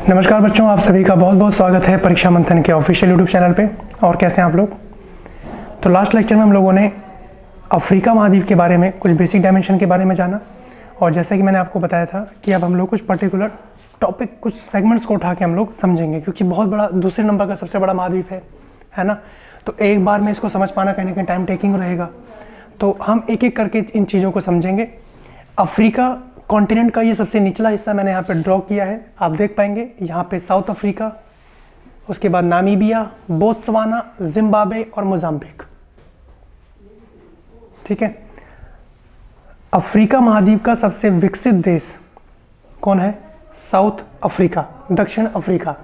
नमस्कार बच्चों, आप सभी का बहुत बहुत स्वागत है परीक्षा मंथन के ऑफिशियल यूट्यूब चैनल पे। और कैसे हैं आप लोग? तो लास्ट लेक्चर में हम लोगों ने अफ्रीका महाद्वीप के बारे में कुछ बेसिक डायमेंशन के बारे में जाना, और जैसा कि मैंने आपको बताया था कि अब हम लोग कुछ पर्टिकुलर टॉपिक, कुछ सेगमेंट्स को उठा के हम लोग समझेंगे, क्योंकि बहुत बड़ा, दूसरे नंबर का सबसे बड़ा महाद्वीप है ना। तो एक बार में इसको समझ पाना कहीं ना कहीं टाइम टेकिंग रहेगा, तो हम एक एक करके इन चीज़ों को समझेंगे। अफ्रीका कॉन्टिनेंट का ये सबसे निचला हिस्सा मैंने यहाँ पे ड्रॉ किया है, आप देख पाएंगे यहाँ पे साउथ अफ्रीका, उसके बाद नामीबिया, बोत्सवाना, जिम्बाब्वे और मोजाम्बिक। ठीक है। अफ्रीका महाद्वीप का सबसे विकसित देश कौन है? साउथ अफ्रीका, दक्षिण अफ्रीका।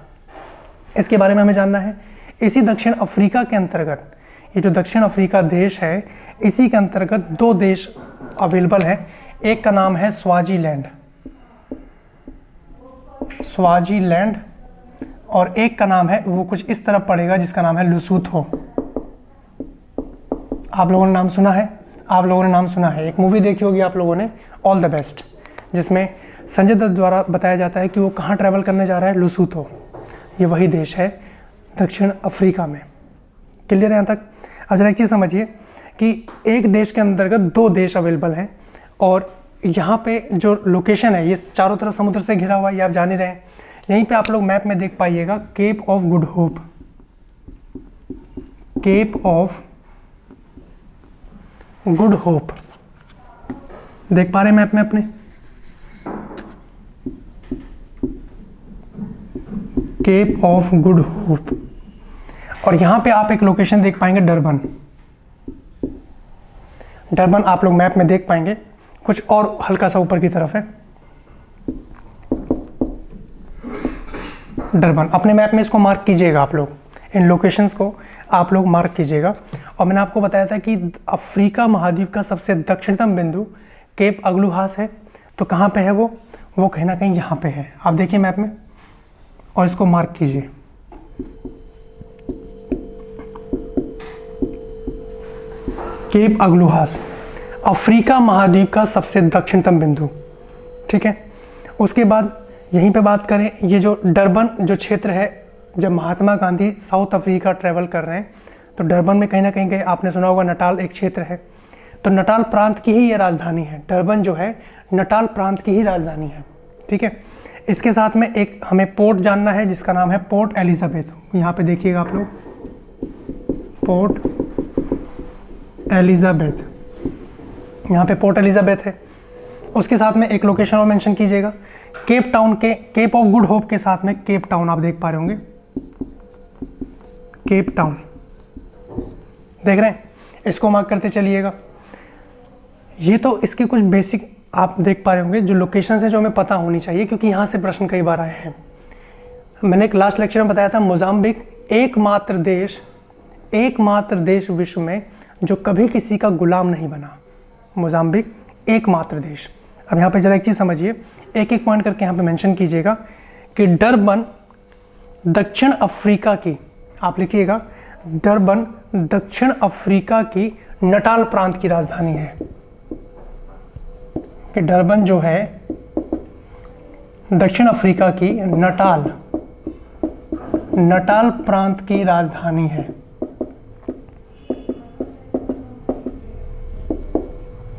इसके बारे में हमें जानना है। इसी दक्षिण अफ्रीका के अंतर्गत, ये जो दक्षिण अफ्रीका देश है, इसी के अंतर्गत दो देश अवेलेबल है। एक का नाम है स्वाजीलैंड, और एक का नाम है, वो कुछ इस तरफ पड़ेगा, जिसका नाम है लुसोथो। आप लोगों ने नाम सुना है, एक मूवी देखी होगी आप लोगों ने, ऑल द बेस्ट, जिसमें संजय दत्त द्वारा बताया जाता है कि वो कहाँ ट्रैवल करने जा रहा है, लुसोथो। ये वही देश है दक्षिण अफ्रीका में। क्लियर है यहाँ तक? अब जरा एक चीज़ समझिए कि एक देश के अंतर्गत दो देश अवेलेबल हैं, और यहाँ पे जो लोकेशन है, ये चारों तरफ समुद्र से घिरा हुआ है, ये आप जान ही रहे हैं। यहीं पे आप लोग मैप में देख पाइएगा Cape of Good Hope, Cape of Good Hope देख पा रहे हैं मैप में अपने? Cape of Good Hope. और यहाँ पे आप एक लोकेशन देख पाएंगे, डरबन आप लोग मैप में देख पाएंगे, कुछ और हल्का सा ऊपर की तरफ है डरबन। अपने मैप में इसको मार्क कीजिएगा आप लोग, इन लोकेशंस को आप लोग मार्क कीजिएगा। और मैंने आपको बताया था कि अफ्रीका महाद्वीप का सबसे दक्षिणतम बिंदु केप अग्लुहास है। तो कहाँ पे है वो कहीं ना कहीं यहाँ पे है। आप देखिए मैप में और इसको मार्क कीजिए। केप अग्लुहास अफ्रीका महाद्वीप का सबसे दक्षिणतम बिंदु। ठीक है। उसके बाद यहीं पे बात करें, ये जो डरबन जो क्षेत्र है, जब Mahatma Gandhi south Africa travel कर रहे हैं, तो डरबन में कहीं ना कहीं आपने सुना होगा नटाल एक क्षेत्र है, तो नटाल प्रांत की ही ये राजधानी है। डरबन जो है नटाल प्रांत की ही राजधानी है। ठीक है। इसके साथ में एक हमें पोर्ट जानना है, जिसका नाम है पोर्ट एलिजाबेथ। यहाँ पे देखिएगा आप लोग, पोर्ट एलिजाबेथ, यहाँ पे पोर्ट एलिजाबेथ है। उसके साथ में एक लोकेशन और मेंशन कीजिएगा, केप टाउन के, केप ऑफ गुड होप के साथ में केप टाउन आप देख पा रहे होंगे, केप टाउन देख रहे हैं, इसको मार्क करते चलिएगा। ये तो इसके कुछ बेसिक आप देख पा रहे होंगे जो लोकेशंस हैं, जो हमें पता होनी चाहिए, क्योंकि यहाँ से प्रश्न कई बार आए हैं। मैंने एक लास्ट लेक्चर में बताया था, मोजाम्बिक एकमात्र देश विश्व में जो कभी किसी का गुलाम नहीं बना। मोजाम्बिक एकमात्र देश। अब यहाँ पे जरा एक चीज़ समझिए, एक एक पॉइंट करके यहाँ पे मेंशन कीजिएगा कि डरबन दक्षिण अफ्रीका की, आप लिखिएगा, डरबन दक्षिण अफ्रीका की नटाल प्रांत की राजधानी है। कि डरबन जो है दक्षिण अफ्रीका की नटाल प्रांत की राजधानी है।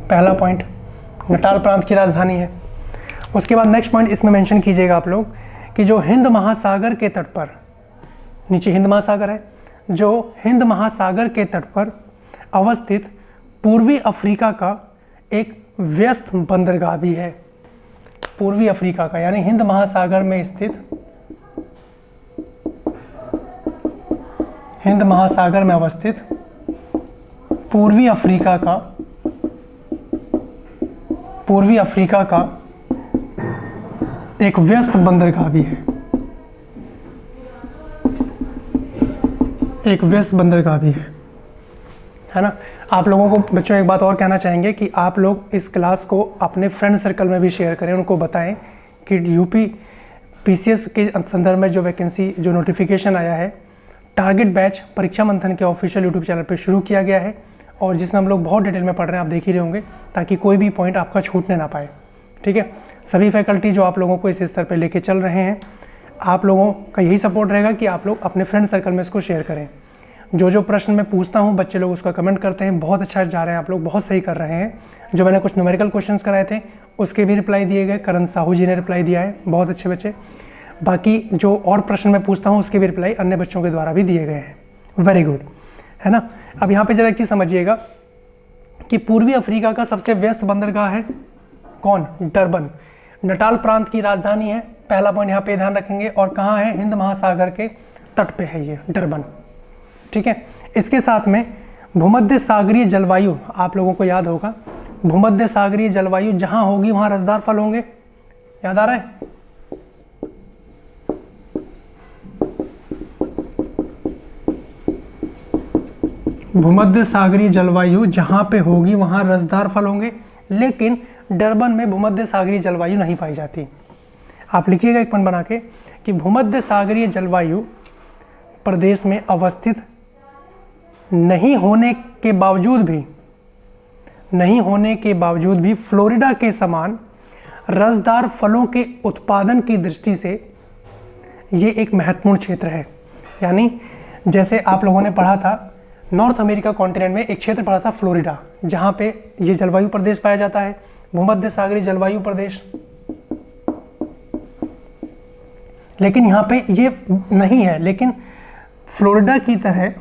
पहला पॉइंट, नटाल प्रांत की राजधानी है। उसके बाद नेक्स्ट पॉइंट इसमें मेंशन कीजिएगा आप लोग कि जो हिंद महासागर के तट पर, नीचे हिंद महासागर है, जो हिंद महासागर के तट पर अवस्थित पूर्वी अफ्रीका का एक व्यस्त बंदरगाह भी है। पूर्वी अफ्रीका का यानी हिंद महासागर में स्थित, हिंद महासागर में अवस्थित पूर्वी अफ्रीका का एक व्यस्त बंदरगाह भी है। एक व्यस्त बंदरगाह भी है ना। आप लोगों को बच्चों एक बात और कहना चाहेंगे कि आप लोग इस क्लास को अपने फ्रेंड सर्कल में भी शेयर करें, उनको बताएं कि यूपी पीसीएस के संदर्भ में जो वैकेंसी, जो नोटिफिकेशन आया है, टारगेट बैच परीक्षा मंथन के ऑफिशियल यूट्यूब चैनल पर शुरू किया गया है, और जिसमें हम लोग बहुत डिटेल में पढ़ रहे हैं, आप देख ही रहे होंगे, ताकि कोई भी पॉइंट आपका छूटने ना पाए। ठीक है। सभी फैकल्टी जो आप लोगों को इस स्तर पर लेके चल रहे हैं, आप लोगों का यही सपोर्ट रहेगा कि आप लोग अपने फ्रेंड सर्कल में इसको शेयर करें। जो प्रश्न मैं पूछता हूँ बच्चे लोग उसका कमेंट करते हैं, बहुत अच्छा जा रहे हैं आप लोग, बहुत सही कर रहे हैं। जो मैंने कुछ न्यूमेरिकल क्वेश्चंस कराए थे उसके भी रिप्लाई दिए गए, करण साहू जी ने रिप्लाई दिया है, बहुत अच्छे बच्चे। बाकी जो और प्रश्न मैं पूछता हूँ उसके भी रिप्लाई अन्य बच्चों के द्वारा भी दिए गए हैं, वेरी गुड, है ना। अब यहाँ पे जरा एक चीज़ समझिएगा कि पूर्वी अफ्रीका का सबसे व्यस्त बंदरगाह है कौन? डरबन। नटाल प्रांत की राजधानी है, पहला पॉइंट यहाँ पे ध्यान रखेंगे। और कहाँ है? हिंद महासागर के तट पे है ये डरबन, ठीक है। इसके साथ में भूमध्य सागरीय जलवायु, आप लोगों को याद होगा, भूमध्य सागरीय जलवायु जहाँ होगी वहाँ रसदार फल होंगे, याद आ रहा है? भूमध्य सागरीय जलवायु जहाँ पे होगी वहाँ रसदार फल होंगे, लेकिन डरबन में भूमध्य सागरीय जलवायु नहीं पाई जाती। आप लिखिएगा एक पॉइंट बना के कि भूमध्य सागरीय जलवायु प्रदेश में अवस्थित नहीं होने के बावजूद भी फ्लोरिडा के समान रसदार फलों के उत्पादन की दृष्टि से ये एक महत्वपूर्ण क्षेत्र है। यानी जैसे आप लोगों ने पढ़ा था नॉर्थ अमेरिका कॉन्टिनेंट में एक क्षेत्र पड़ा था फ्लोरिडा, जहाँ पे ये जलवायु प्रदेश पाया जाता है, भूमध्य सागरीय जलवायु प्रदेश। लेकिन यहाँ पे ये नहीं है, लेकिन फ्लोरिडा की तरह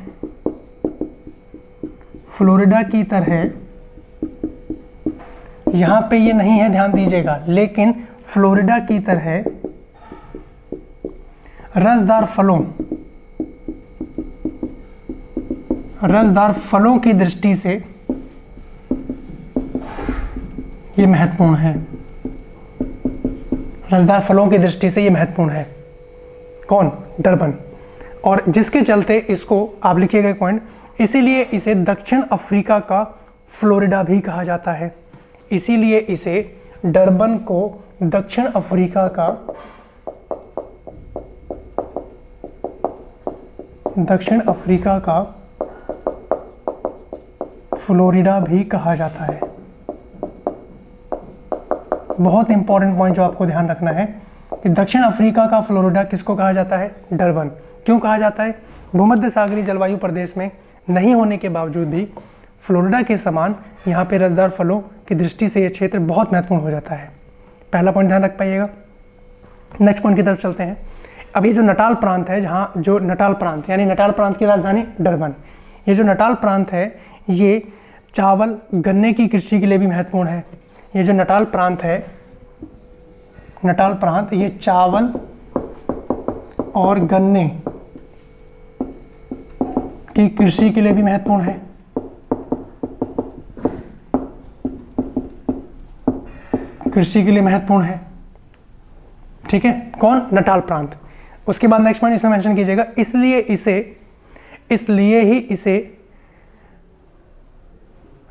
यहाँ पे ये नहीं है, ध्यान दीजिएगा। लेकिन फ्लोरिडा की तरह रसदार फलों की दृष्टि से ये महत्वपूर्ण है। रसदार फलों की दृष्टि से ये महत्वपूर्ण है। कौन? डरबन। और जिसके चलते इसको आप लिखिएगा एक पॉइंट, इसीलिए इसे दक्षिण अफ्रीका का फ्लोरिडा भी कहा जाता है। इसीलिए इसे डरबन को दक्षिण अफ्रीका का फ्लोरिडा भी कहा जाता है। बहुत इंपॉर्टेंट पॉइंट जो आपको ध्यान रखना है कि दक्षिण अफ्रीका का फ्लोरिडा किसको कहा जाता है? डरबन। क्यों कहा जाता है? भूमध्य सागरीय जलवायु प्रदेश में नहीं होने के बावजूद भी फ्लोरिडा के समान यहाँ पे रसदार फलों की दृष्टि से ये क्षेत्र बहुत महत्वपूर्ण हो जाता है। पहला पॉइंट ध्यान रख पाइएगा। नेक्स्ट पॉइंट की तरफ चलते हैं। अब ये जो नटाल प्रांत है, जहाँ जो नटाल प्रांत यानी नटाल प्रांत की राजधानी डरबन, ये जो नटाल प्रांत है ये चावल गन्ने की कृषि के लिए भी महत्वपूर्ण है। ये जो नटाल प्रांत है, नटाल प्रांत, ये चावल और गन्ने की कृषि के लिए भी महत्वपूर्ण है। कृषि के लिए महत्वपूर्ण है, ठीक है। कौन? नटाल प्रांत। उसके बाद नेक्स्ट पॉइंट इसमें मेंशन कीजिएगा, इसलिए ही इसे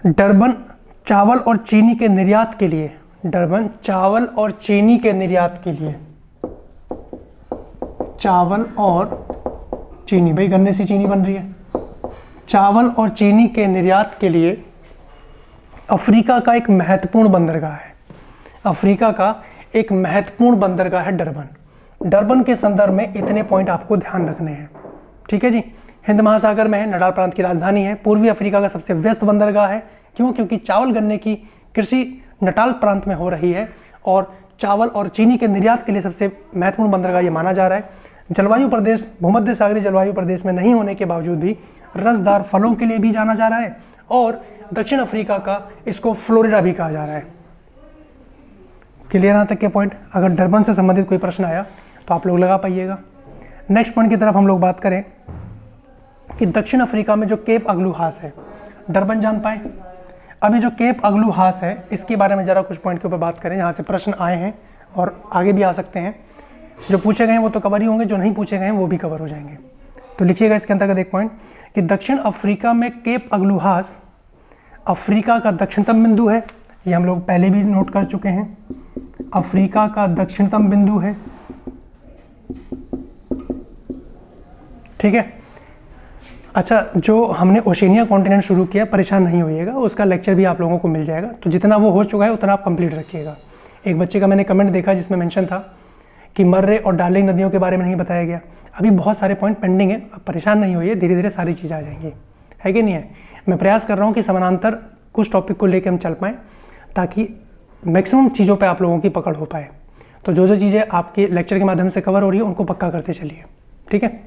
डरबन चावल और चीनी के निर्यात के लिए, डरबन चावल और चीनी के निर्यात के लिए, चावल और चीनी, भाई गन्ने से चीनी बन रही है, चावल और चीनी के निर्यात के लिए अफ्रीका का एक महत्वपूर्ण बंदरगाह है। अफ्रीका का एक महत्वपूर्ण बंदरगाह है डरबन। डरबन के संदर्भ में इतने पॉइंट आपको ध्यान रखने हैं, ठीक है जी। हिंद महासागर में है, नटाल प्रांत की राजधानी है, पूर्वी अफ्रीका का सबसे व्यस्त बंदरगाह है। क्यों? क्योंकि चावल गन्ने की कृषि नटाल प्रांत में हो रही है और चावल और चीनी के निर्यात के लिए सबसे महत्वपूर्ण बंदरगाह ये माना जा रहा है। जलवायु प्रदेश भूमध्य सागरीय जलवायु प्रदेश में नहीं होने के बावजूद भी रसदार फलों के लिए भी जाना जा रहा है और दक्षिण अफ्रीका का इसको फ्लोरिडा भी कहा जा रहा है। क्लियर यहाँ तक के पॉइंट? अगर डरबन से संबंधित कोई प्रश्न आया तो आप लोग लगा पाइएगा। नेक्स्ट पॉइंट की तरफ हम लोग बात करें कि दक्षिण अफ्रीका में जो केप अगलू हास है, डरबन जान पाए। अभी जो केप अगलू हास है इसके बारे में ज़रा कुछ पॉइंट के ऊपर बात करें, यहाँ से प्रश्न आए हैं और आगे भी आ सकते हैं। जो पूछे गए हैं वो तो कवर ही होंगे, जो नहीं पूछे गए हैं वो भी कवर हो जाएंगे। तो लिखिएगा इसके अंतर्गत एक पॉइंट कि दक्षिण अफ्रीका में केप अगलू हास अफ्रीका का दक्षिणतम बिंदु है। ये हम लोग पहले भी नोट कर चुके हैं, अफ्रीका का दक्षिणतम बिंदु है, ठीक है। अच्छा, जो हमने ओशिनिया कॉन्टिनेंट शुरू किया, परेशान नहीं होइएगा, उसका लेक्चर भी आप लोगों को मिल जाएगा। तो जितना वो हो चुका है उतना आप कंप्लीट रखिएगा। एक बच्चे का मैंने कमेंट देखा जिसमें मेंशन था कि मर्रे और डार्लिंग नदियों के बारे में नहीं बताया गया। अभी बहुत सारे पॉइंट पेंडिंग है, अब परेशान नहीं होइए, धीरे धीरे सारी चीज़ें आ जाएंगी, है कि नहीं है। मैं प्रयास कर रहा हूँ कि समानांतर कुछ टॉपिक को लेकर हम चल पाएँ ताकि मैक्सिमम चीज़ों पे आप लोगों की पकड़ हो पाए। तो जो जो चीज़ें आपके लेक्चर के माध्यम से कवर हो रही है उनको पक्का करते चलिए, ठीक है।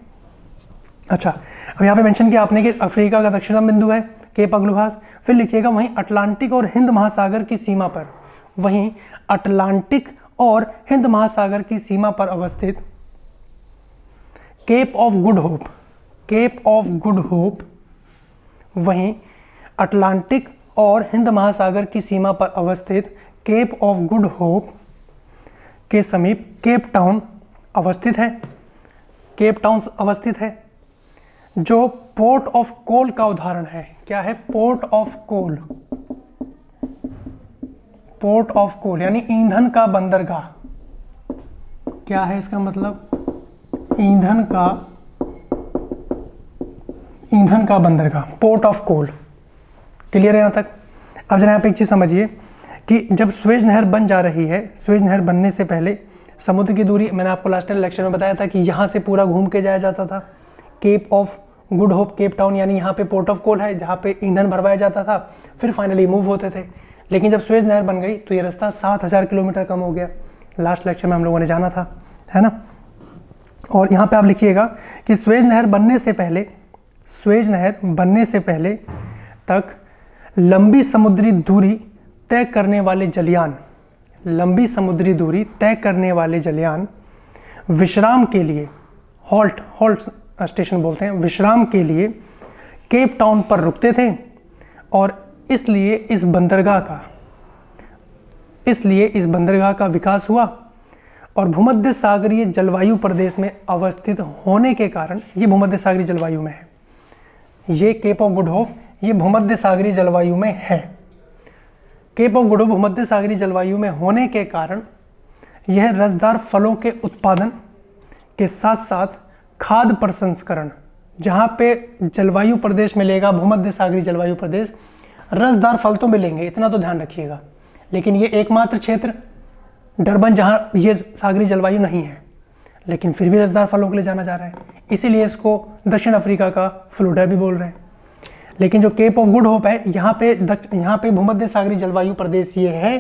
अच्छा, अब यहाँ पे मेंशन किया आपने कि अफ्रीका का दक्षिणतम बिंदु है केप अग्लुहास, फिर लिखिएगा वहीं अटलांटिक और हिंद महासागर की सीमा पर, वहीं अटलांटिक और हिंद महासागर की सीमा पर अवस्थित Cape of Good Hope, Cape of Good Hope, वहीं अटलांटिक और हिंद महासागर की सीमा पर अवस्थित केप ऑफ गुड होप के समीप केप टाउन अवस्थित है, केप टाउन अवस्थित है, जो पोर्ट ऑफ कोल का उदाहरण है। क्या है? Port of coal, port of coal यानी ईंधन का बंदरगाह। क्या है इसका मतलब? ईंधन का बंदरगाह, पोर्ट ऑफ कोल। क्लियर है यहाँ तक? अब जरा यहाँ पे एक चीज़ समझिए कि जब स्वेज नहर बन जा रही है, स्वेज नहर बनने से पहले समुद्र की दूरी, मैंने आपको लास्ट लेक्चर में बताया था कि यहाँ से पूरा घूम के जाया जाता था Cape of Good Hope, Cape Town, यानी यहाँ पे पोर्ट ऑफ कोल है जहाँ पे ईंधन भरवाया जाता था, फिर फाइनली मूव होते थे। लेकिन जब स्वेज नहर बन गई तो ये रास्ता 7000 किलोमीटर कम हो गया। लास्ट लेक्चर में हम लोगों ने जाना था, है ना। और यहाँ पे आप लिखिएगा कि स्वेज नहर बनने से पहले, स्वेज नहर बनने से पहले तक लंबी समुद्री दूरी तय करने वाले जलयान, लंबी समुद्री दूरी तय करने वाले जलयान विश्राम के लिए, हॉल्ट स्टेशन बोलते हैं, विश्राम के लिए केप टाउन पर रुकते थे और इसलिए इस बंदरगाह का विकास हुआ और भूमध्य सागरीय जलवायु प्रदेश में अवस्थित होने के कारण, ये भूमध्य सागरीय जलवायु में है, ये केप ऑफ गुड होप ये भूमध्य सागरीय जलवायु में है। केप ऑफ गुड होप भूमध्य सागरीय जलवायु में होने के कारण यह रसदार फलों के उत्पादन के साथ साथ खाद्य प्रसंस्करण, जहाँ पे जलवायु प्रदेश मिलेगा, भूमध्य सागरीय जलवायु प्रदेश, रसदार फल तो मिलेंगे, इतना तो ध्यान रखिएगा। लेकिन ये एकमात्र क्षेत्र डरबन जहाँ ये सागरीय जलवायु नहीं है, लेकिन फिर भी रसदार फलों के लिए जाना जा रहा है, इसीलिए इसको दक्षिण अफ्रीका का फ्लोरिडा भी बोल रहे हैं। लेकिन जो केप ऑफ गुड होप है, यहाँ पे भूमध्य सागरीय जलवायु प्रदेश ये है,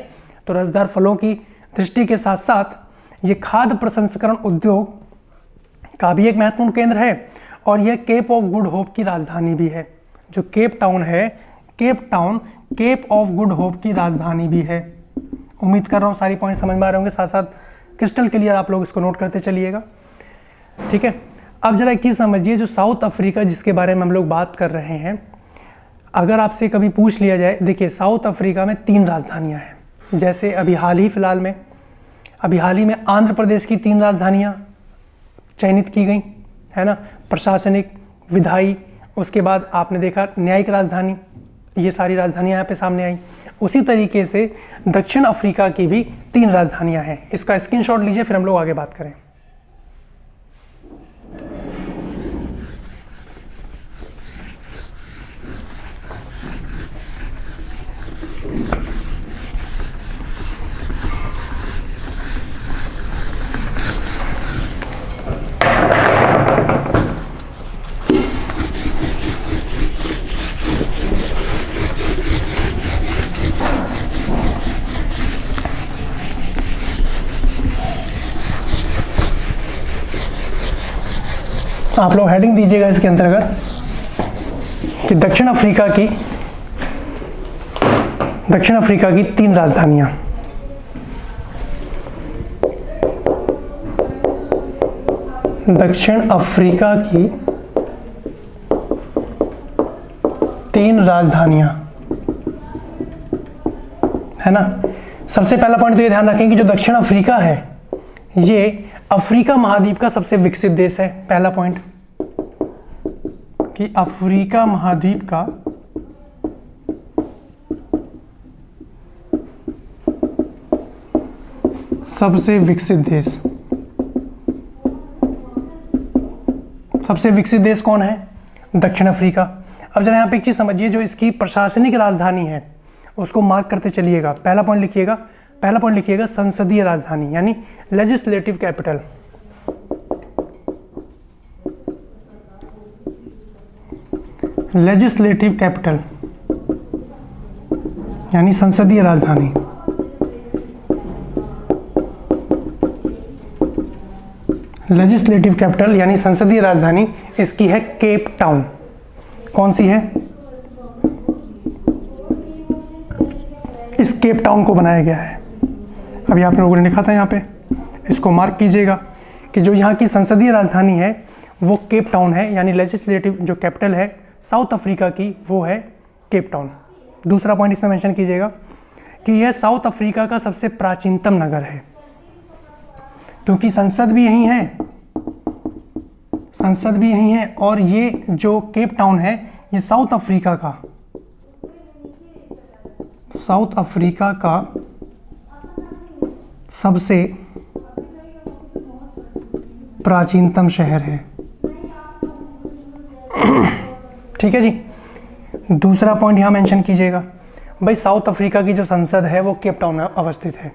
तो रसदार फलों की दृष्टि के साथ साथ ये खाद्य प्रसंस्करण उद्योग का भी एक महत्वपूर्ण केंद्र है और यह केप ऑफ गुड होप की राजधानी भी है। जो केप टाउन है, Cape Town Cape of Good Hope की राजधानी भी है। उम्मीद कर रहा हूँ सारी पॉइंट समझ में आ रहे होंगे, साथ साथ क्रिस्टल क्लियर आप लोग इसको नोट करते चलिएगा, ठीक है। अब जरा एक चीज़ समझिए, जो साउथ अफ्रीका जिसके बारे में हम लोग बात कर रहे हैं, अगर आपसे कभी पूछ लिया जाए, देखिए साउथ अफ्रीका में 3 राजधानियाँ हैं। जैसे अभी हाल ही में आंध्र प्रदेश की 3 राजधानियाँ चयनित की गई, है ना, प्रशासनिक, विधायी, उसके बाद आपने देखा न्यायिक राजधानी, ये सारी राजधानियां यहाँ पे सामने आई। उसी तरीके से दक्षिण अफ्रीका की भी 3 राजधानियां हैं। इसका स्क्रीनशॉट लीजिए, फिर हम लोग आगे बात करें। आप लोग हेडिंग दीजिएगा इसके अंतर्गत कि दक्षिण अफ्रीका की 3 राजधानियां। दक्षिण अफ्रीका की 3 राजधानियां, है ना। सबसे पहला पॉइंट तो ये ध्यान रखें कि जो दक्षिण अफ्रीका है ये अफ्रीका महाद्वीप का सबसे विकसित देश है। पहला पॉइंट कि अफ्रीका महाद्वीप का सबसे विकसित देश, सबसे विकसित देश कौन है? दक्षिण अफ्रीका। अब जरा यहाँ पे एक चीज समझिए, जो इसकी प्रशासनिक राजधानी है उसको मार्क करते चलिएगा। पहला पॉइंट लिखिएगा पहला पॉइंट लिखिएगा संसदीय राजधानी यानी लेजिस्लेटिव कैपिटल। लेजिस्लेटिव कैपिटल यानी संसदीय राजधानी। लेजिस्लेटिव कैपिटल यानी संसदीय राजधानी इसकी है केप टाउन। कौन सी है? इस केप टाउन को बनाया गया है। अभी आप लोगों ने लिखा था यहाँ पे, इसको मार्क कीजिएगा कि जो यहाँ की संसदीय राजधानी है वो केप टाउन है, यानी लेजिस्लेटिव जो कैपिटल है साउथ अफ्रीका की वो है केप टाउन। दूसरा पॉइंट इसमें मेंशन कीजिएगा कि यह साउथ अफ्रीका का सबसे प्राचीनतम नगर है, क्योंकि संसद भी यहीं है, संसद भी यहीं है, और ये जो केप टाउन है ये साउथ अफ्रीका का सबसे प्राचीनतम शहर है। ठीक है जी। दूसरा पॉइंट यहाँ मेंशन कीजिएगा, भाई साउथ अफ्रीका की जो संसद है वो केप टाउन में अवस्थित है,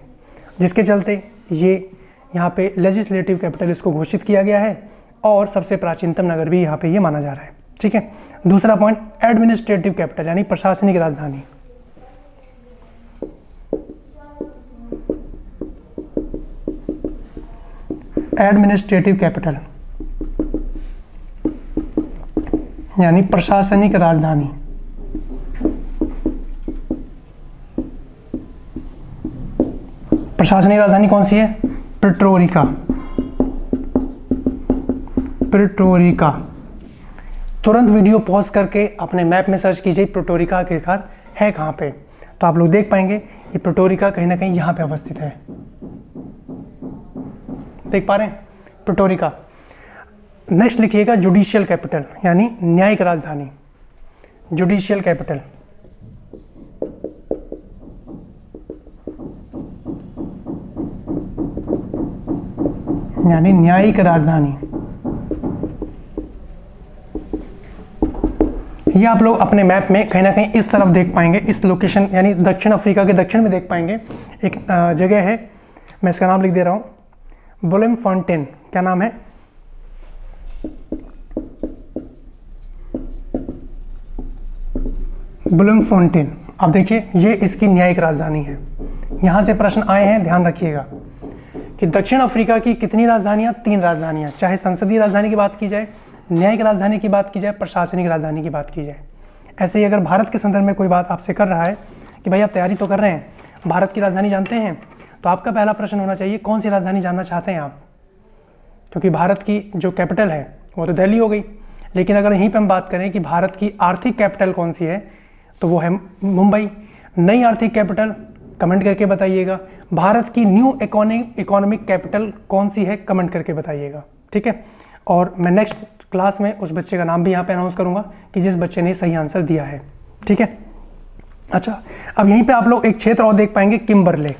जिसके चलते ये यहाँ पे लेजिस्लेटिव कैपिटल इसको घोषित किया गया है और सबसे प्राचीनतम नगर भी यहाँ पे ये माना जा रहा है। ठीक है। दूसरा पॉइंट एडमिनिस्ट्रेटिव कैपिटल यानी प्रशासनिक राजधानी। एडमिनिस्ट्रेटिव कैपिटल यानी प्रशासनिक राजधानी। प्रशासनिक राजधानी कौन सी है? प्रिटोरिका। तुरंत वीडियो पॉज करके अपने मैप में सर्च कीजिए प्रिटोरिका आखिरकार है कहाँ पे, तो आप लोग देख पाएंगे ये प्रिटोरिका कहीं ना कहीं यहाँ पे अवस्थित है। देख पा रहे हैं प्रिटोरिका। नेक्स्ट लिखिएगा जुडिशियल कैपिटल यानी न्यायिक राजधानी। जुडिशियल कैपिटल यानी न्यायिक राजधानी। ये आप लोग अपने मैप में कहीं ना कहीं इस तरफ देख पाएंगे, इस लोकेशन यानी दक्षिण अफ्रीका के दक्षिण में देख पाएंगे। एक जगह है, मैं इसका नाम लिख दे रहा हूँ, ब्लूमफॉन्टेन। क्या नाम है? ब्लूमफॉन्टेन। अब देखिए ये इसकी न्यायिक राजधानी है। यहाँ से प्रश्न आए हैं, ध्यान रखिएगा कि दक्षिण अफ्रीका की कितनी राजधानियाँ? 3 राजधानियाँ, चाहे संसदीय राजधानी की बात की जाए, न्यायिक राजधानी की बात की जाए, प्रशासनिक राजधानी की बात की जाए। ऐसे ही अगर भारत के संदर्भ में कोई बात आपसे कर रहा है कि भाई आप तैयारी तो कर रहे हैं, भारत की राजधानी जानते हैं, तो आपका पहला प्रश्न होना चाहिए कौन सी राजधानी जानना चाहते हैं आप, क्योंकि भारत की जो कैपिटल है वो तो दिल्ली हो गई। लेकिन अगर यहीं पर हम बात करें कि भारत की आर्थिक कैपिटल कौन सी है, तो वो है मुंबई। नई आर्थिक कैपिटल कमेंट करके बताइएगा। भारत की न्यू इकोनॉमिक कैपिटल कौन सी है, कमेंट करके बताइएगा। ठीक है। और मैं नेक्स्ट क्लास में उस बच्चे का नाम भी यहाँ पे अनाउंस करूँगा कि जिस बच्चे ने सही आंसर दिया है। ठीक है। अच्छा, अब यहीं पे आप लोग एक क्षेत्र और देख पाएंगे, किम्बरले।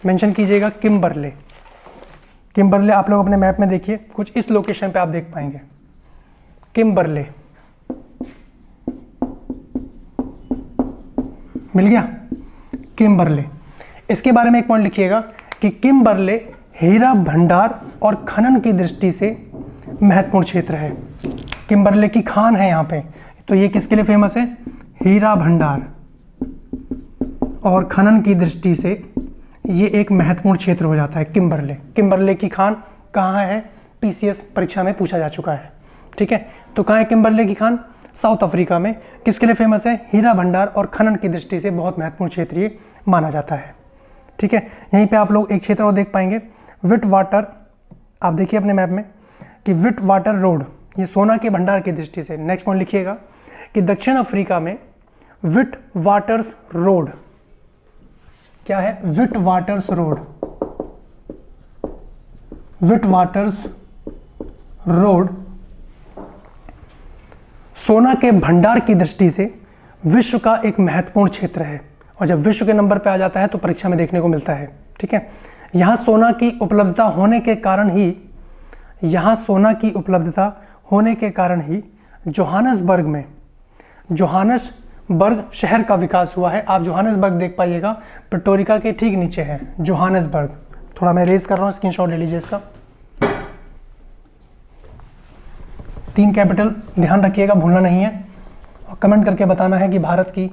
मेंशन कीजिएगा किम्बरले। किम्बरले आप लोग अपने मैप में देखिए, कुछ इस लोकेशन पे आप देख पाएंगे किम्बरले। मिल गया किम्बरले। इसके बारे में एक पॉइंट लिखिएगा कि किम्बरले हीरा भंडार और खनन की दृष्टि से महत्वपूर्ण क्षेत्र है। किम्बरले की खान है यहाँ पे, तो ये किसके लिए फेमस है? हीरा भंडार और खनन की दृष्टि से ये एक महत्वपूर्ण क्षेत्र हो जाता है किम्बरले। किम्बरले की खान कहाँ है? पीसीएस परीक्षा में पूछा जा चुका है। ठीक है। तो कहाँ है किम्बरले की खान? साउथ अफ्रीका में। किसके लिए फेमस है? हीरा भंडार और खनन की दृष्टि से बहुत महत्वपूर्ण क्षेत्र ये माना जाता है। ठीक है। यहीं पे आप लोग एक क्षेत्र और देख पाएंगे, विट वाटर। आप देखिए अपने मैप में कि विट वाटर रोड, ये सोना के भंडार की दृष्टि से। नेक्स्ट पॉइंट लिखिएगा कि दक्षिण अफ्रीका में विट वाटर्स रोड क्या है? विट वाटर्स रोड। विट वाटर्स रोड सोना के भंडार की दृष्टि से विश्व का एक महत्वपूर्ण क्षेत्र है, और जब विश्व के नंबर पे आ जाता है तो परीक्षा में देखने को मिलता है। ठीक है। यहाँ सोना की उपलब्धता होने के कारण ही जोहानसबर्ग में बर्ग शहर का विकास हुआ है। आप जोहानिसबर्ग देख पाइएगा, प्रिटोरिका के ठीक नीचे है जोहानिसबर्ग। थोड़ा मैं रेज कर रहा हूँ, स्क्रीनशॉट ले लीजिए इसका। 3 कैपिटल ध्यान रखिएगा, भूलना नहीं है, और कमेंट करके बताना है कि भारत की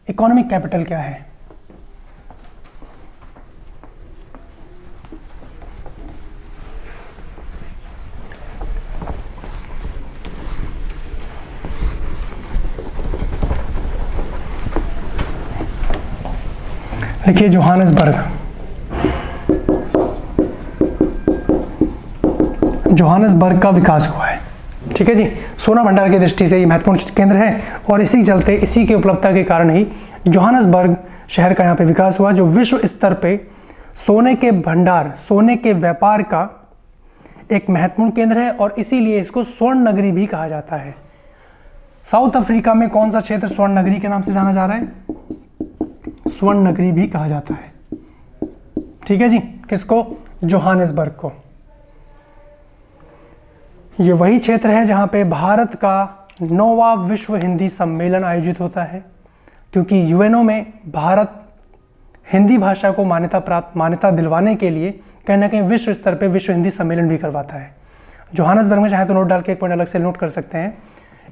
इकोनॉमिक कैपिटल क्या है। लिखिए जोहानिसबर्ग। जोहानिसबर्ग का विकास हुआ है, ठीक है जी। सोना भंडार की दृष्टि से ये महत्वपूर्ण केंद्र है, और इसी के चलते, इसी की उपलब्धता के कारण ही जोहानिसबर्ग शहर का यहाँ पे विकास हुआ, जो विश्व स्तर पे सोने के भंडार, सोने के व्यापार का एक महत्वपूर्ण केंद्र है, और इसीलिए इसको स्वर्ण नगरी भी कहा जाता है। साउथ अफ्रीका में कौन सा क्षेत्र स्वर्ण नगरी के नाम से जाना जा रहा है? स्वर्ण नगरी भी कहा जाता है, ठीक है जी। किसको? जोहानिसबर्ग को। ये वही क्षेत्र है जहां पे भारत का 9वां विश्व हिंदी सम्मेलन आयोजित होता है, क्योंकि यूएनओ में भारत हिंदी भाषा को मान्यता दिलवाने के लिए कहीं ना कहीं विश्व स्तर पे विश्व हिंदी सम्मेलन भी करवाता है। जोहानिसबर्ग में चाहे तो नोट डाल के एक पॉइंट अलग से नोट कर सकते हैं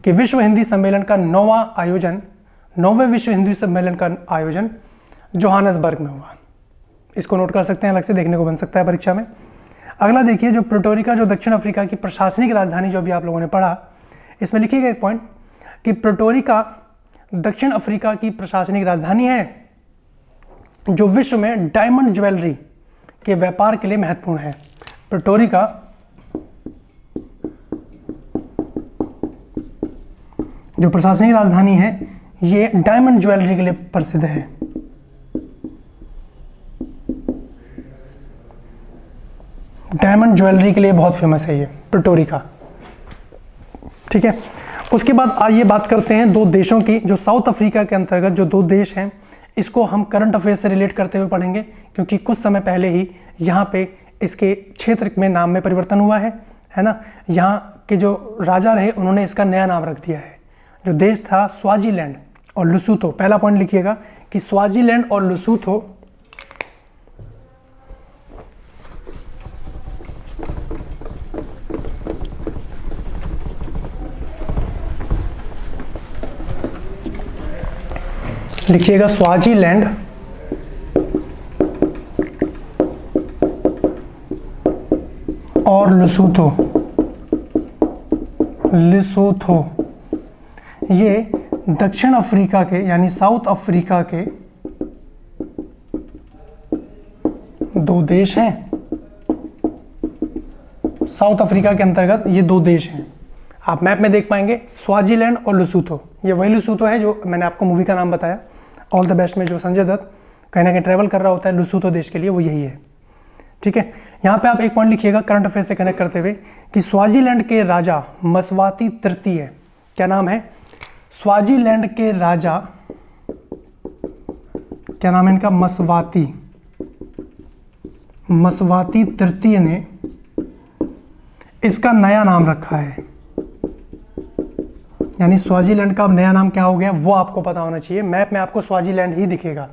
कि विश्व हिंदी सम्मेलन का 9वें विश्व हिंदी सम्मेलन का आयोजन जोहानिसबर्ग में हुआ। इसको नोट कर सकते हैं, अलग से देखने को बन सकता है परीक्षा में। अगला देखिए, जो प्रिटोरिका, जो दक्षिण अफ्रीका की प्रशासनिक राजधानी, जो भी आप लोगों ने पढ़ा, इसमें लिखिएगा एक पॉइंट कि प्रिटोरिका दक्षिण अफ्रीका की प्रशासनिक राजधानी है, जो विश्व में डायमंड ज्वेलरी के व्यापार के लिए महत्वपूर्ण है। प्रिटोरिका जो प्रशासनिक राजधानी है, ये डायमंड ज्वेलरी के लिए प्रसिद्ध है। डायमंड ज्वेलरी के लिए बहुत फेमस है ये प्रिटोरिका, ठीक है। उसके बाद आइए बात करते हैं 2 देशों की, जो साउथ अफ्रीका के अंतर्गत जो 2 देश हैं, इसको हम करंट अफेयर से रिलेट करते हुए पढ़ेंगे, क्योंकि कुछ समय पहले ही यहाँ पे इसके क्षेत्र में नाम में परिवर्तन हुआ है ना। यहाँ के जो राजा रहे, उन्होंने इसका नया नाम रख दिया है। जो देश था स्वाजीलैंड और लुसोथो। पहला पॉइंट लिखिएगा कि स्वाजीलैंड और लुसोथो लिखिएगा, स्वाजीलैंड और लुसोथो, ये दक्षिण अफ्रीका के यानी साउथ अफ्रीका के 2 देश हैं। साउथ अफ्रीका के अंतर्गत ये 2 देश हैं, आप मैप में देख पाएंगे, स्वाजीलैंड और लुसोथो। ये वही लुसोथो है जो मैंने आपको मूवी का नाम बताया, ऑल द बेस्ट में, जो संजय दत्त कहीं ना कहीं ट्रैवल कर रहा होता है लुसोथो देश के लिए, वो यही है, ठीक है। यहाँ पे आप एक पॉइंट लिखिएगा करंट अफेयर से कनेक्ट करते हुए कि स्वाजीलैंड के राजा मस्वाती तृतीय, क्या नाम है? स्वाजीलैंड के राजा, क्या नाम है इनका? मस्वाती तृतीय ने इसका नया नाम रखा है, यानी स्वाजीलैंड का नया नाम क्या हो गया वो आपको पता होना चाहिए। मैप में आपको स्वाजीलैंड ही दिखेगा,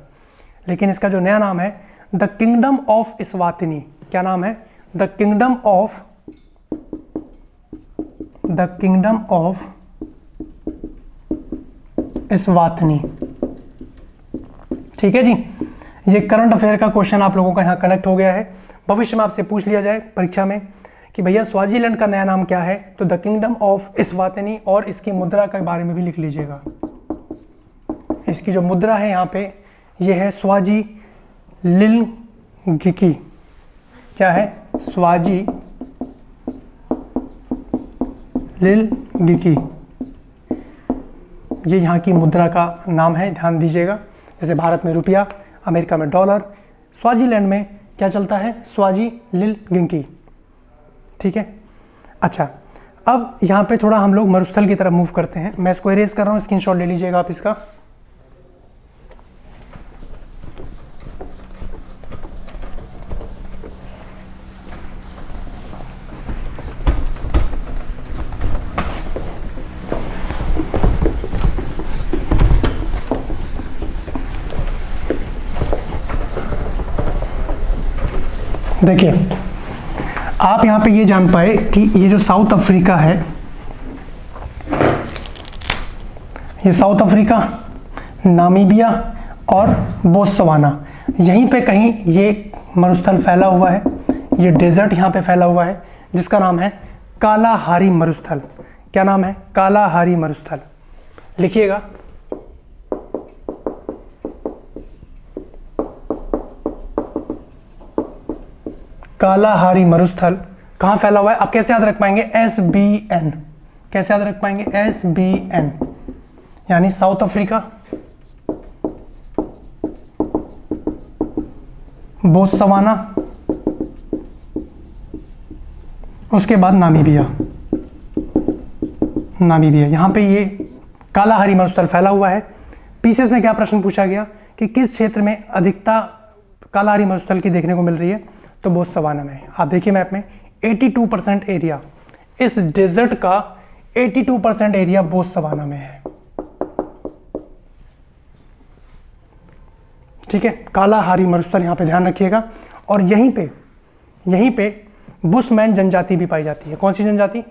लेकिन इसका जो नया नाम है द किंगडम ऑफ इस्वातिनी। क्या नाम है? द किंगडम ऑफ इस्वातिनी, ठीक है जी। ये करंट अफेयर का क्वेश्चन आप लोगों का यहाँ कनेक्ट हो गया है। भविष्य में आपसे पूछ लिया जाए परीक्षा में कि भैया स्वाजीलैंड का नया नाम क्या है, तो द किंगडम ऑफ इस्वातिनी, और इसकी मुद्रा के बारे में भी लिख लीजिएगा। इसकी जो मुद्रा है यहाँ पे, ये है स्वाजी लिलगिकी। क्या है? स्वाजी लिलगिकी, ये यहाँ की मुद्रा का नाम है, ध्यान दीजिएगा। जैसे भारत में रुपया, अमेरिका में डॉलर, स्वाजीलैंड में क्या चलता है? स्वाजी लिलगिकी, ठीक है। अच्छा, अब यहाँ पे थोड़ा हम लोग मरुस्थल की तरफ मूव करते हैं। मैं इसको इरेज कर रहा हूँ, स्क्रीनशॉट ले लीजिएगा आप इसका। देखिए, आप यहाँ पे ये जान पाए कि ये जो साउथ अफ्रीका है, ये साउथ अफ्रीका, नामीबिया और बोत्सवाना, यहीं पे कहीं ये मरुस्थल फैला हुआ है। ये डेजर्ट यहाँ पे फैला हुआ है जिसका नाम है कालाहारी मरुस्थल। क्या नाम है? कालाहारी मरुस्थल। लिखिएगा, कालाहारी मरुस्थल कहाँ फैला हुआ है? आप कैसे याद रख पाएंगे? SBN। कैसे याद रख पाएंगे? SBN, यानी साउथ अफ्रीका, बोत्सवाना, उसके बाद नामीबिया। नामीबिया, यहाँ पे ये कालाहारी मरुस्थल फैला हुआ है। पीसीएस में क्या प्रश्न पूछा गया कि किस क्षेत्र में अधिकता कालाहारी मरुस्थल की देखने को मिल रही है? तो बोत्सवाना में। आप देखिए मैप में 82% एरिया, इस डेजर्ट का 82% एरिया बोत्सवाना में है। ठीक है, कालाहारी मरुस्थल यहाँ पे ध्यान रखिएगा। और यहीं पे बुशमैन जनजाति भी पाई जाती है। कौन सी जनजाति?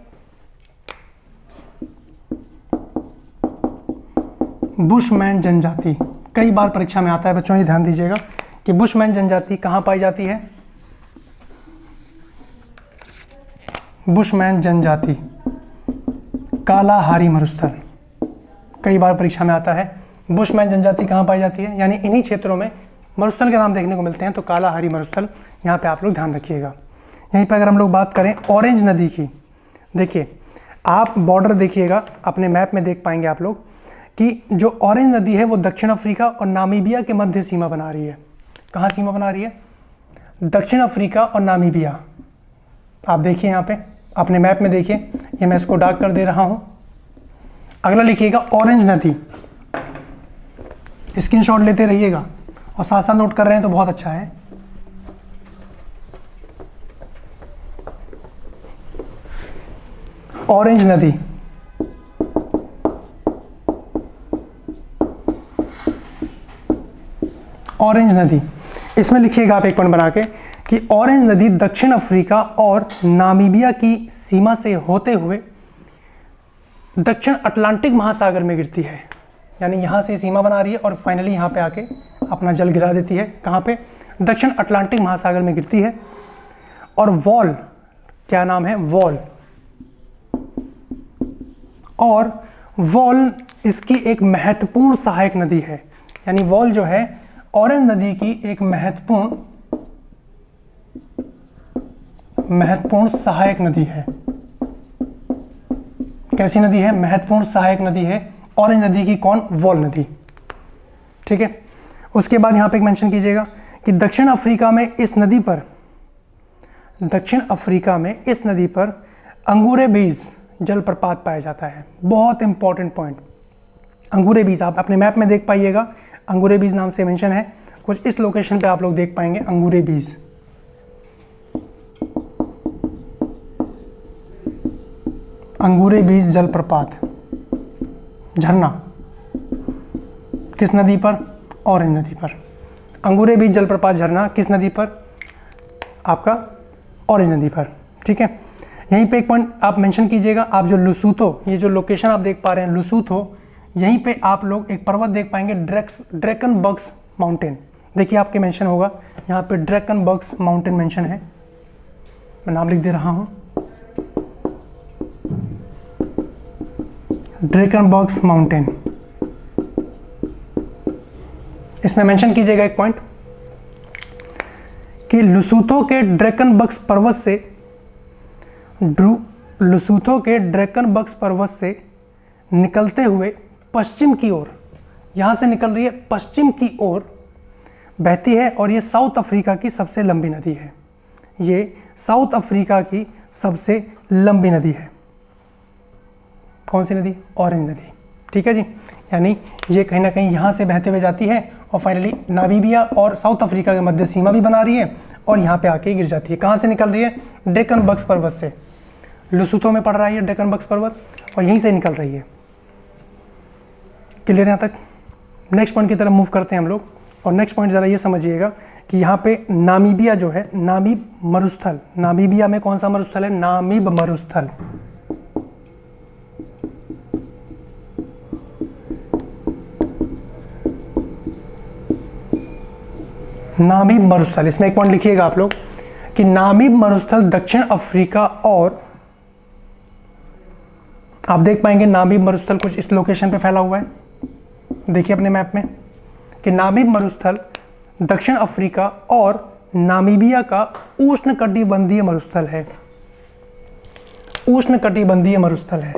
बुशमैन जनजाति। कई बार परीक्षा में आता है बच्चों, ये ध्यान दीजिएगा कि बुशमैन जनजाति कहाँ पाई जाती है? बुशमैन जनजाति, कालाहारी मरुस्थल। कई बार परीक्षा में आता है बुशमैन जनजाति कहाँ पाई जाती है, यानी इन्हीं क्षेत्रों में मरुस्थल के नाम देखने को मिलते हैं। तो कालाहारी मरुस्थल यहाँ पे आप लोग ध्यान रखिएगा। यहीं पे अगर हम लोग बात करें ऑरेंज नदी की, देखिए आप बॉर्डर देखिएगा अपने मैप में, देख पाएंगे आप लोग कि जो ऑरेंज नदी है वो दक्षिण अफ्रीका और नामीबिया के मध्य सीमा बना रही है। कहाँ सीमा बना रही है? दक्षिण अफ्रीका और नामीबिया। आप देखिए यहाँ पे अपने मैप में देखिए, ये मैं इसको डार्क कर दे रहा हूँ। अगला लिखिएगा ऑरेंज नदी, स्क्रीनशॉट लेते रहिएगा और साथ साथ नोट कर रहे हैं तो बहुत अच्छा है। ऑरेंज नदी, ऑरेंज नदी, इसमें लिखिएगा आप एक पॉइंट बना के कि ऑरेंज नदी दक्षिण अफ्रीका और नामीबिया की सीमा से होते हुए दक्षिण अटलांटिक महासागर में गिरती है। यानी यहाँ से सीमा बना रही है और फाइनली यहाँ पे आके अपना जल गिरा देती है। कहाँ पे? दक्षिण अटलांटिक महासागर में गिरती है। और वॉल, क्या नाम है? वॉल। और वॉल इसकी एक महत्वपूर्ण सहायक नदी है। यानी वॉल जो है ऑरेंज नदी की एक महत्वपूर्ण सहायक नदी है। कैसी नदी है? महत्वपूर्ण सहायक नदी है ऑरेंज नदी की। कौन? वॉल नदी। ठीक है, उसके बाद यहां पे एक मेंशन कीजिएगा कि दक्षिण अफ्रीका में इस नदी पर अंगूरे बीज जलप्रपात पाया जाता है। बहुत इंपॉर्टेंट पॉइंट, अंगूरे बीज आप अपने मैप में देख पाइएगा, अंगूरे बीज नाम से मेंशन है। कुछ इस लोकेशन पे आप लोग देख पाएंगे अंगूरे बीज। अंगूरे बीज जलप्रपात, झरना, किस नदी पर? ऑरेंज नदी पर। अंगूरे बीज जलप्रपात झरना किस नदी पर? आपका ऑरेंज नदी पर। ठीक है, यहीं पे एक पॉइंट आप मेंशन कीजिएगा। आप जो लुसूथो, ये जो लोकेशन आप देख पा रहे हैं लुसूथो, यहीं पे आप लोग एक पर्वत देख पाएंगे ड्रैकनबर्ग्स माउंटेन। देखिए आपके मेंशन होगा यहाँ पे ड्रैकनबर्ग्स माउंटेन मेंशन है, मैं नाम लिख दे रहा हूँ, ड्रैकनबर्ग्स माउंटेन। इसमें मेंशन कीजिएगा एक पॉइंट कि लुसूथो के ड्रैकनबर्ग्स पर्वत से निकलते हुए पश्चिम की ओर, यहाँ से निकल रही है पश्चिम की ओर बहती है और ये साउथ अफ्रीका की सबसे लंबी नदी है। ये साउथ अफ्रीका की सबसे लंबी नदी है। कौन सी नदी? ऑरेंज नदी। ठीक है जी, यानी ये कहीं ना कहीं यहाँ से बहते हुए जाती है और फाइनली नामीबिया और साउथ अफ्रीका के मध्य सीमा भी बना रही है और यहाँ पे आके गिर जाती है। कहाँ से निकल रही है? ड्रैकनबर्ग्स पर्वत से। लुसूथो में पड़ रहा है ड्रैकनबर्ग्स पर्वत और यहीं से निकल रही है। क्लियर यहाँ तक? नेक्स्ट पॉइंट की तरफ मूव करते हैं हम लोग। और नेक्स्ट पॉइंट ज़रा ये समझिएगा कि यहाँ पे नामीबिया जो है, नामीब मरुस्थल, नामीबिया में कौन सा मरुस्थल है? नामीब मरुस्थल। नामीब मरुस्थल, इसमें एक पॉइंट लिखिएगा आप लोग कि नामीब मरुस्थल दक्षिण अफ्रीका, और आप देख पाएंगे नामीब मरुस्थल कुछ इस लोकेशन पे फैला हुआ है। देखिए अपने मैप में कि नामीब मरुस्थल दक्षिण अफ्रीका और नामीबिया का उष्णकटिबंधीय मरुस्थल है। उष्णकटिबंधीय मरुस्थल है,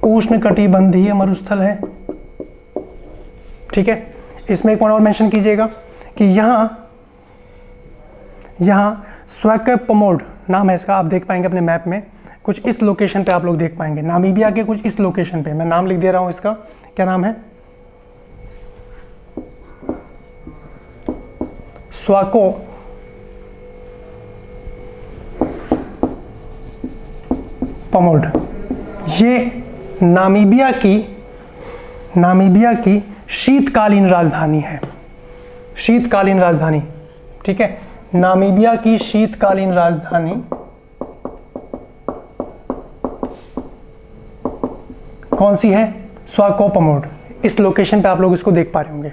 उष्णकटिबंधीय मरुस्थल है। ठीक है, इसमें एक पॉइंट और मेंशन कीजिएगा कि यहाँ स्वैकोपोमोड नाम है इसका, आप देख पाएंगे अपने मैप में कुछ इस लोकेशन पे आप लोग देख पाएंगे, नामीबिया के कुछ इस लोकेशन पे। मैं नाम लिख दे रहा हूं इसका, क्या नाम है? स्वैकोपोमोड। ये नामीबिया की शीतकालीन राजधानी है, शीतकालीन राजधानी। ठीक है, नामीबिया की शीतकालीन राजधानी कौन सी है? स्वैकोपोमोड। इस लोकेशन पे आप लोग इसको देख पा रहे होंगे,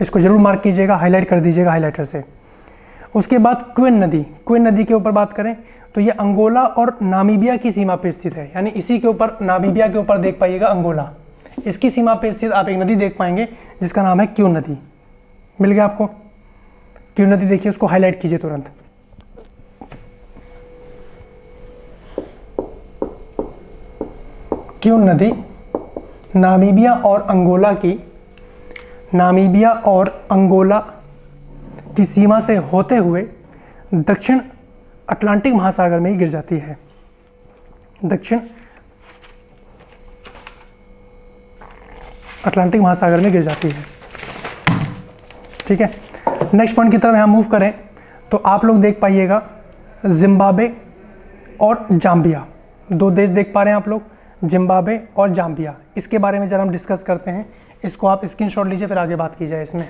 इसको जरूर मार्क कीजिएगा, हाईलाइट कर दीजिएगा हाईलाइटर से। उसके बाद क्विन नदी, क्विन नदी के ऊपर बात करें तो ये अंगोला और नामीबिया की सीमा पे स्थित है, यानी इसी के ऊपर, नामीबिया के ऊपर देख पाइएगा अंगोला, इसकी सीमा पे स्थित आप एक नदी देख पाएंगे जिसका नाम है क्यू नदी। मिल गया आपको? क्यू नदी देखिए, उसको हाईलाइट कीजिए तुरंत। क्यू नदी नामीबिया और अंगोला की सीमा से होते हुए दक्षिण अटलांटिक महासागर में ही गिर जाती है। दक्षिण अटलांटिक महासागर में गिर जाती है। ठीक है, नेक्स्ट पॉइंट की तरफ हम मूव करें तो आप लोग देख पाइएगा जिम्बाब्वे और जाम्बिया, दो देश देख पा रहे हैं आप लोग, जिम्बाब्वे और जाम्बिया। इसके बारे में जरा हम डिस्कस करते हैं, इसको आप स्क्रीनशॉट लीजिए, फिर आगे बात की जाए इसमें।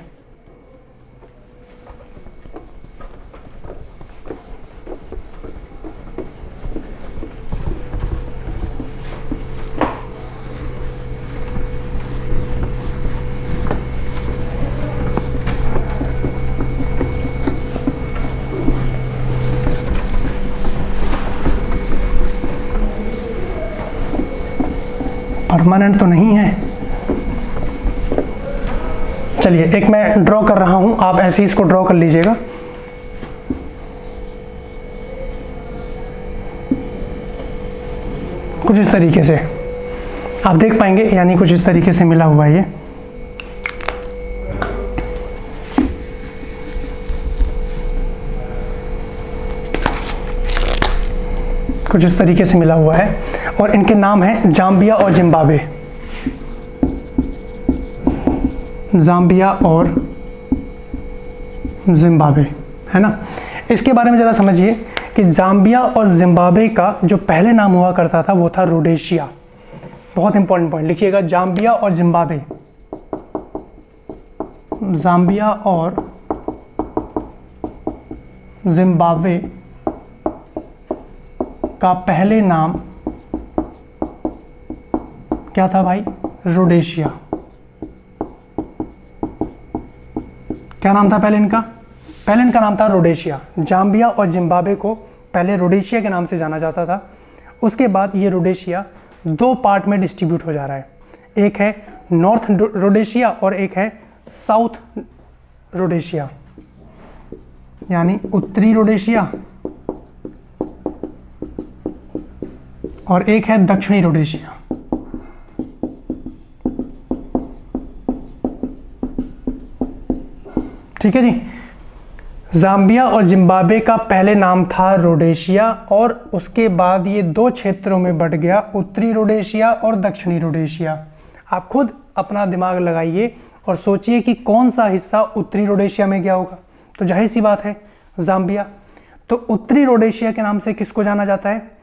परमानेंट तो नहीं है, चलिए एक मैं ड्रॉ कर रहा हूं, आप ऐसे ही इसको ड्रॉ कर लीजिएगा। कुछ इस तरीके से आप देख पाएंगे, यानी कुछ इस तरीके से मिला हुआ है ये। कुछ इस तरीके से मिला हुआ है और इनके नाम हैं जाम्बिया और जिम्बाब्वे। जाम्बिया और जिम्बाब्वे, है ना। इसके बारे में ज़रा समझिए कि जाम्बिया और जिम्बाब्वे का जो पहले नाम हुआ करता था वो था रोडेशिया। बहुत इंपॉर्टेंट पॉइंट लिखिएगा, जाम्बिया और जिम्बाब्वे। जाम्बिया और जिम्बाब्वे का पहले नाम क्या था भाई? रोडेशिया। क्या नाम था पहले इनका? पहले इनका नाम था रोडेशिया। जाम्बिया और जिम्बाब्वे को पहले रोडेशिया के नाम से जाना जाता था। उसके बाद ये रोडेशिया दो पार्ट में डिस्ट्रीब्यूट हो जा रहा है, एक है नॉर्थ रोडेशिया और एक है साउथ रोडेशिया, यानी उत्तरी रोडेशिया और एक है दक्षिणी रोडेशिया। ठीक है जी, जाम्बिया और जिम्बाब्वे का पहले नाम था रोडेशिया और उसके बाद ये दो क्षेत्रों में बंट गया, उत्तरी रोडेशिया और दक्षिणी रोडेशिया। आप खुद अपना दिमाग लगाइए और सोचिए कि कौन सा हिस्सा उत्तरी रोडेशिया में गया होगा। तो जाहिर सी बात है जाम्बिया। तो उत्तरी रोडेशिया के नाम से किसको जाना जाता है?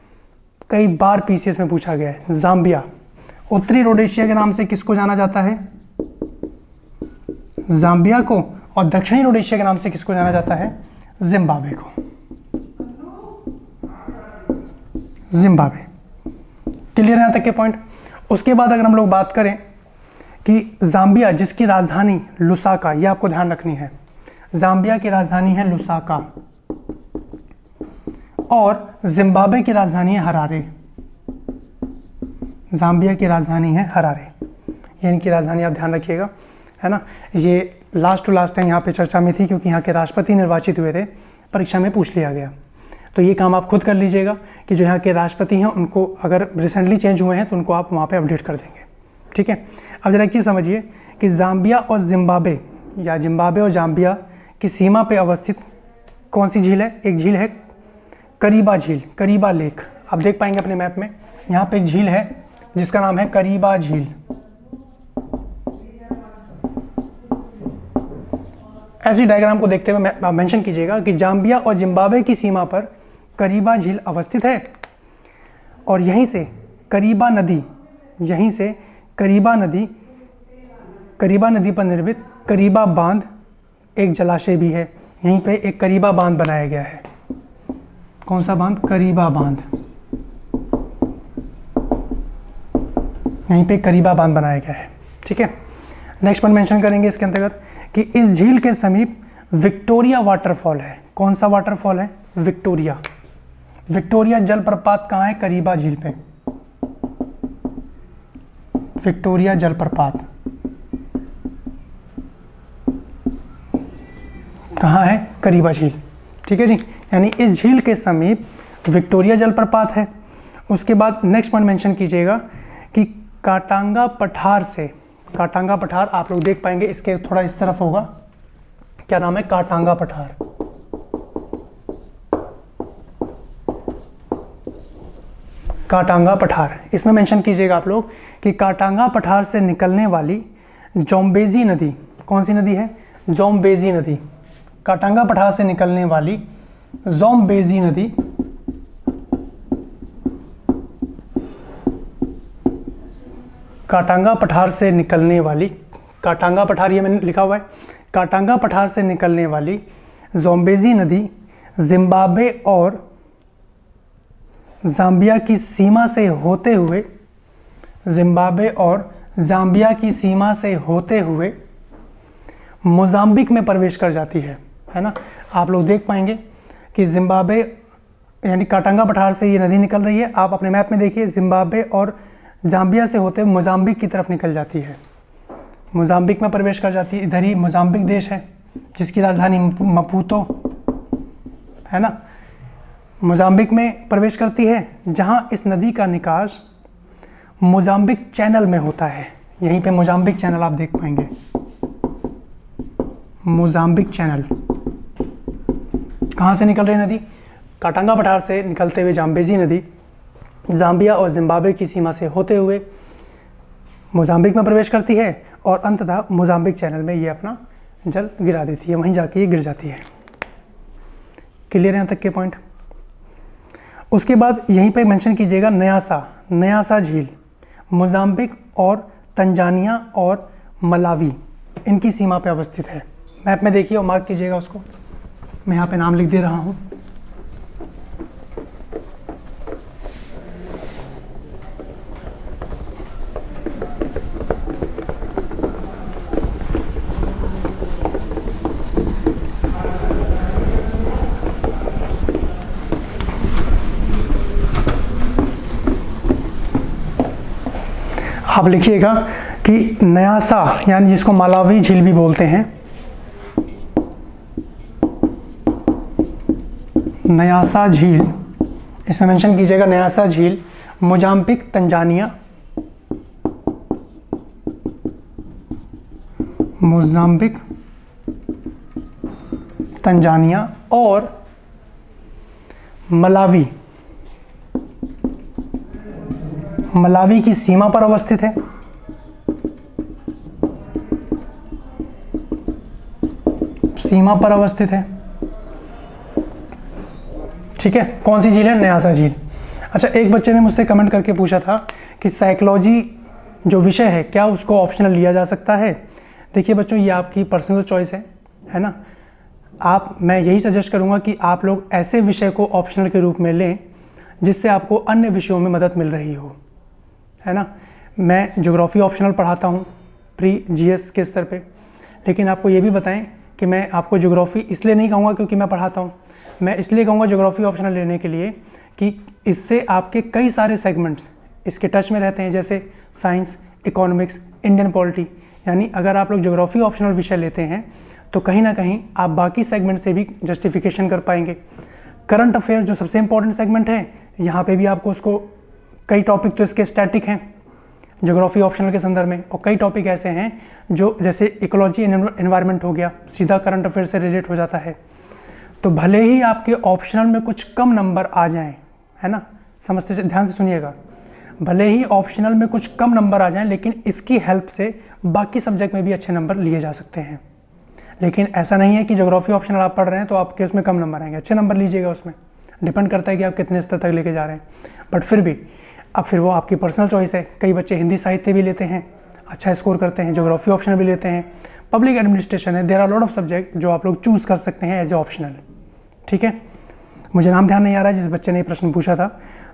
कई बार पीसीएस में पूछा गया है, जाम्बिया। उत्तरी रोडेशिया के नाम से किसको जाना जाता है? जाम्बिया को। और दक्षिणी रोडेशिया के नाम से किसको जाना जाता है? जिम्बाब्वे को। जिम्बाब्वे। क्लियर है यहाँ तक के पॉइंट? उसके बाद अगर हम लोग बात करें कि जाम्बिया जिसकी राजधानी लुसाका, ये आपको ध्यान रखनी है, जाम्बिया की राजधानी है लुसाका और जिम्बाब्वे की राजधानी है हरारे। जाम्बिया की राजधानी है हरारे, ये इनकी राजधानी आप ध्यान रखिएगा, है ना। ये लास्ट टू लास्ट टाइम यहाँ पे चर्चा में थी क्योंकि यहाँ के राष्ट्रपति निर्वाचित हुए थे, परीक्षा में पूछ लिया गया। तो ये काम आप खुद कर लीजिएगा कि जो यहाँ के राष्ट्रपति हैं उनको अगर रिसेंटली चेंज हुए हैं तो उनको आप वहाँ पे अपडेट कर देंगे, ठीक है। अब जरा एक चीज़ समझिए कि जाम्बिया और जिम्बाब्वे या जिम्बाब्वे और जाम्बिया की सीमा पे अवस्थित कौन सी झील है? एक झील है करीबा झील, करीबा लेक। आप देख पाएंगे अपने मैप में, यहाँ पे एक झील है जिसका नाम है करीबा झील। ऐसी डायग्राम को देखते हुए मेंशन कीजिएगा कि जाम्बिया और जिम्बाब्वे की सीमा पर करीबा झील अवस्थित है और यहीं से करीबा नदी, यहीं से करीबा नदी पर निर्मित करीबा बांध, एक जलाशय भी है। यहीं पे एक करीबा बांध बनाया गया है। कौन सा बांध? करीबा बांध। यहीं पे करीबा बांध बनाया गया है, ठीक है। नेक्स्ट पॉइंट मेंशन करेंगे इसके अंतर्गत कि इस झील के समीप विक्टोरिया वाटरफॉल है। कौन सा वाटरफॉल है? विक्टोरिया। विक्टोरिया जलप्रपात कहाँ है? करीबा झील पे। विक्टोरिया जलप्रपात कहाँ है? करीबा झील, ठीक है जी। यानी इस झील के समीप विक्टोरिया जलप्रपात है। उसके बाद नेक्स्ट पॉइंट मेंशन कीजिएगा कि काटांगा पठार से, काटांगा पठार आप लोग देख पाएंगे इसके थोड़ा इस तरफ होगा, क्या नाम है? काटांगा पठार। काटांगा पठार, इसमें मेंशन कीजिएगा आप लोग कि काटांगा पठार से निकलने वाली जोम्बेजी नदी, कौन सी नदी है? जोम्बेजी नदी। काटांगा पठार से निकलने वाली जोम्बेजी नदी काटांगा पठार से निकलने वाली, काटांगा पठार ये मैंने लिखा हुआ है, काटांगा पठार से निकलने वाली जोम्बेजी नदी जिम्बाब्वे और जाम्बिया की सीमा से होते हुए, जिम्बाब्वे और जाम्बिया की सीमा से होते हुए मोजाम्बिक में प्रवेश कर जाती है ना। आप लोग देख पाएंगे कि जिम्बाब्वे यानी काटांगा पठार से ये नदी निकल रही है। आप अपने मैप में देखिए, जिम्बाब्वे और जाम्बिया से होते हुए मोजाम्बिक की तरफ निकल जाती है, मोजाम्बिक में प्रवेश कर जाती है। इधर ही मोजाम्बिक देश है जिसकी राजधानी मपूतो है ना, मोजाम्बिक में प्रवेश करती है, जहाँ इस नदी का निकास मोजाम्बिक चैनल में होता है। यहीं पे मोजाम्बिक चैनल आप देख पाएंगे, मोजाम्बिक चैनल। कहाँ से निकल रही नदी? काटांगा पठार से निकलते हुए जाम्बेजी नदी जाम्बिया और जिम्बाब्वे की सीमा से होते हुए मोजाम्बिक में प्रवेश करती है और अंततः मोजाम्बिक चैनल में ये अपना जल गिरा देती है, वहीं जाके ये गिर जाती है। क्लियर है यहाँ तक के पॉइंट? उसके बाद यहीं पे मेंशन कीजिएगा न्यासा, न्यासा झील मोजाम्बिक और तंजानिया और मलावी इनकी सीमा पे अवस्थित है। मैप में देखिए और मार्क कीजिएगा उसको, मैं यहाँ पे नाम लिख दे रहा हूँ। आप लिखिएगा कि न्यासा यानी जिसको मलावी झील भी बोलते हैं, न्यासा झील, इसमें मेंशन कीजिएगा न्यासा झील मोजाम्बिक तंजानिया, मोजाम्बिक तंजानिया और मलावी, मलावी की सीमा पर अवस्थित है। सीमा पर अवस्थित है, ठीक है। कौन सी झील है? न्यासा झील। अच्छा, एक बच्चे ने मुझसे कमेंट करके पूछा था कि साइकोलॉजी जो विषय है क्या उसको ऑप्शनल लिया जा सकता है? देखिए बच्चों, ये आपकी पर्सनल चॉइस है ना। मैं यही सजेस्ट करूँगा कि आप लोग ऐसे विषय को ऑप्शनल के रूप में लें जिससे आपको अन्य विषयों में मदद मिल रही हो, है ना। मैं ज्योग्राफी ऑप्शनल पढ़ाता हूँ प्री जीएस के स्तर पे, लेकिन आपको ये भी बताएं कि मैं आपको ज्योग्राफी इसलिए नहीं कहूँगा क्योंकि मैं पढ़ाता हूँ, मैं इसलिए कहूँगा ज्योग्राफी ऑप्शनल लेने के लिए कि इससे आपके कई सारे सेगमेंट्स इसके टच में रहते हैं, जैसे साइंस, इकोनॉमिक्स, इंडियन पॉलिटी। यानी अगर आप लोग ज्योग्राफी ऑप्शनल विषय लेते हैं तो कहीं ना कहीं आप बाकी सेगमेंट से भी जस्टिफिकेशन कर पाएंगे। करंट अफेयर जो सबसे इंपॉर्टेंट सेगमेंट है, यहाँ पे भी आपको उसको कई टॉपिक तो इसके स्टैटिक हैं ज्योग्राफी ऑप्शनल के संदर्भ में, और कई टॉपिक ऐसे हैं जो जैसे इकोलॉजी एनवायरनमेंट हो गया, सीधा करंट अफेयर से रिलेट हो जाता है। तो भले ही आपके ऑप्शनल में कुछ कम नंबर आ जाएं, है ना, समझते से ध्यान से सुनिएगा, भले ही ऑप्शनल में कुछ कम नंबर आ जाएं, लेकिन इसकी हेल्प से बाकी सब्जेक्ट में भी अच्छे नंबर लिए जा सकते हैं। लेकिन ऐसा नहीं है कि ज्योग्राफी ऑप्शनल आप पढ़ रहे हैं तो आपके उसमें कम नंबर आएंगे, अच्छे नंबर लीजिएगा, उसमें डिपेंड करता है कि आप कितने स्तर तक लेके जा रहे हैं। बट फिर भी अब फिर वो आपकी पर्सनल चॉइस है। कई बच्चे हिंदी साहित्य भी लेते हैं, अच्छा स्कोर करते हैं, ज्योग्राफी ऑप्शनल भी लेते हैं, पब्लिक एडमिनिस्ट्रेशन है, there are lot of subject जो आप लोग चूज़ कर सकते हैं एज ए ऑप्शनल। ठीक है, मुझे नाम ध्यान नहीं आ रहा है जिस बच्चे ने प्रश्न पूछा था।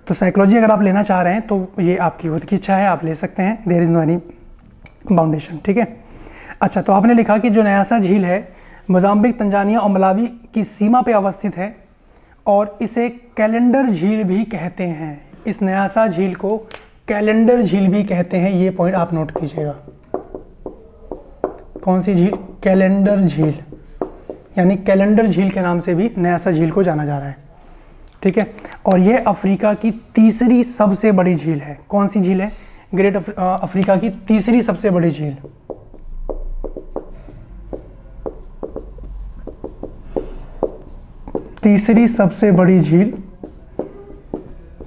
तो साइकोलॉजी अगर आप लेना चाह रहे हैं तो ये आपकी खुद की इच्छा है, आप ले सकते हैं, देयर इज़ नो एनी बाउंडेशन। ठीक है, अच्छा, तो आपने लिखा कि जो न्यासा झील है मोजाम्बिक, तंजानिया और मलावी की सीमा पे अवस्थित है और इसे कैलेंडर झील भी कहते हैं। इस न्यासा झील को कैलेंडर झील भी कहते हैं, ये पॉइंट आप नोट कीजिएगा। कौन सी झील? कैलेंडर झील, यानी कैलेंडर झील के नाम से भी न्यासा झील को जाना जा रहा है। ठीक है, और यह अफ्रीका की तीसरी सबसे बड़ी झील है। कौन सी झील है? ग्रेट अफ्रीका की तीसरी सबसे बड़ी झील। तीसरी सबसे बड़ी झील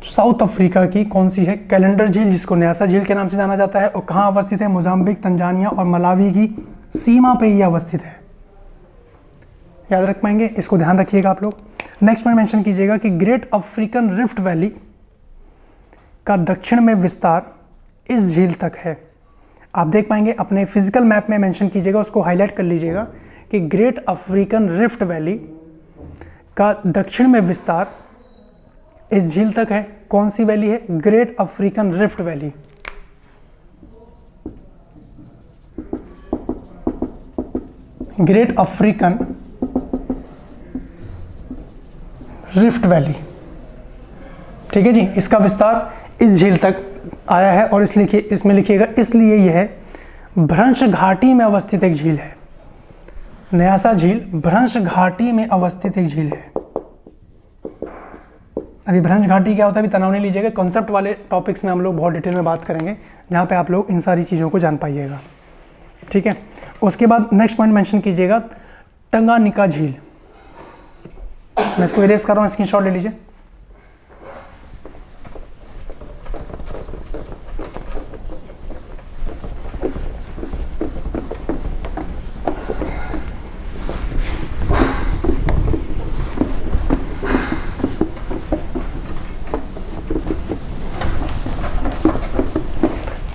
साउथ अफ्रीका की कौन सी है? कैलेंडर झील, जिसको न्यासा झील के नाम से जाना जाता है। और कहाँ अवस्थित है? मोजाम्बिक, तंजानिया और मलावी की सीमा पे ही अवस्थित है। याद रख पाएंगे? इसको ध्यान रखिएगा आप लोग। नेक्स्ट में मेंशन कीजिएगा कि ग्रेट अफ्रीकन रिफ्ट वैली का दक्षिण में विस्तार इस झील तक है। आप देख पाएंगे अपने फिजिकल मैप में मेंशन कीजिएगा, उसको हाईलाइट कर लीजिएगा कि ग्रेट अफ्रीकन रिफ्ट वैली का दक्षिण में विस्तार इस झील तक है। कौन सी वैली है? Great African rift valley. Great African rift valley, ठीक है जी, इसका विस्तार इस झील तक आया है। और इसमें लिखिएगा, इसलिए यह भ्रंश घाटी में अवस्थित एक झील है। न्यासा झील भ्रंश घाटी में अवस्थित एक झील है। अभी भ्रंश घाटी क्या होता है अभी तनाव नहीं लीजिएगा, कॉन्सेप्ट वाले टॉपिक्स में हम लोग बहुत डिटेल में बात करेंगे, जहाँ पे आप लोग इन सारी चीज़ों को जान पाइएगा। ठीक है, उसके बाद नेक्स्ट पॉइंट मेंशन कीजिएगा टंगानिका झील। मैं इसको इरेज कर रहा हूँ, स्क्रीनशॉट ले लीजिए।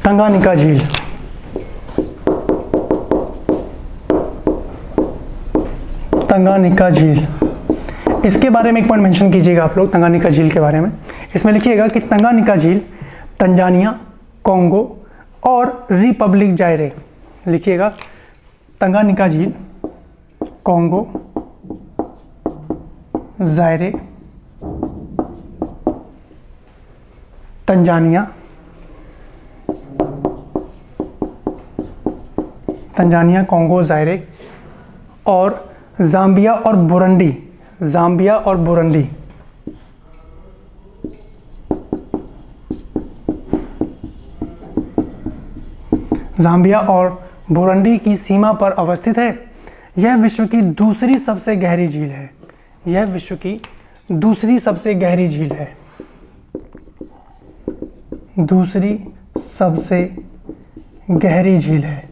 टंगानिका झील, टंगानिका झील, इसके बारे में एक पॉइंट मेंशन कीजिएगा आप लोग। टंगानिका झील के बारे में इसमें लिखिएगा कि टंगानिका झील तंजानिया, कोंगो और रिपब्लिक जायरे। लिखिएगा टंगानिका झील, कोंगो, जायरे, तंजानिया, कोंगो, जायरे और ज़ाम्बिया और बुरुंडी। ज़ाम्बिया और बुरुंडी, ज़ाम्बिया और बुरुंडी की सीमा पर अवस्थित है। यह विश्व की दूसरी सबसे गहरी झील है। यह विश्व की दूसरी सबसे गहरी झील है। दूसरी सबसे गहरी झील है,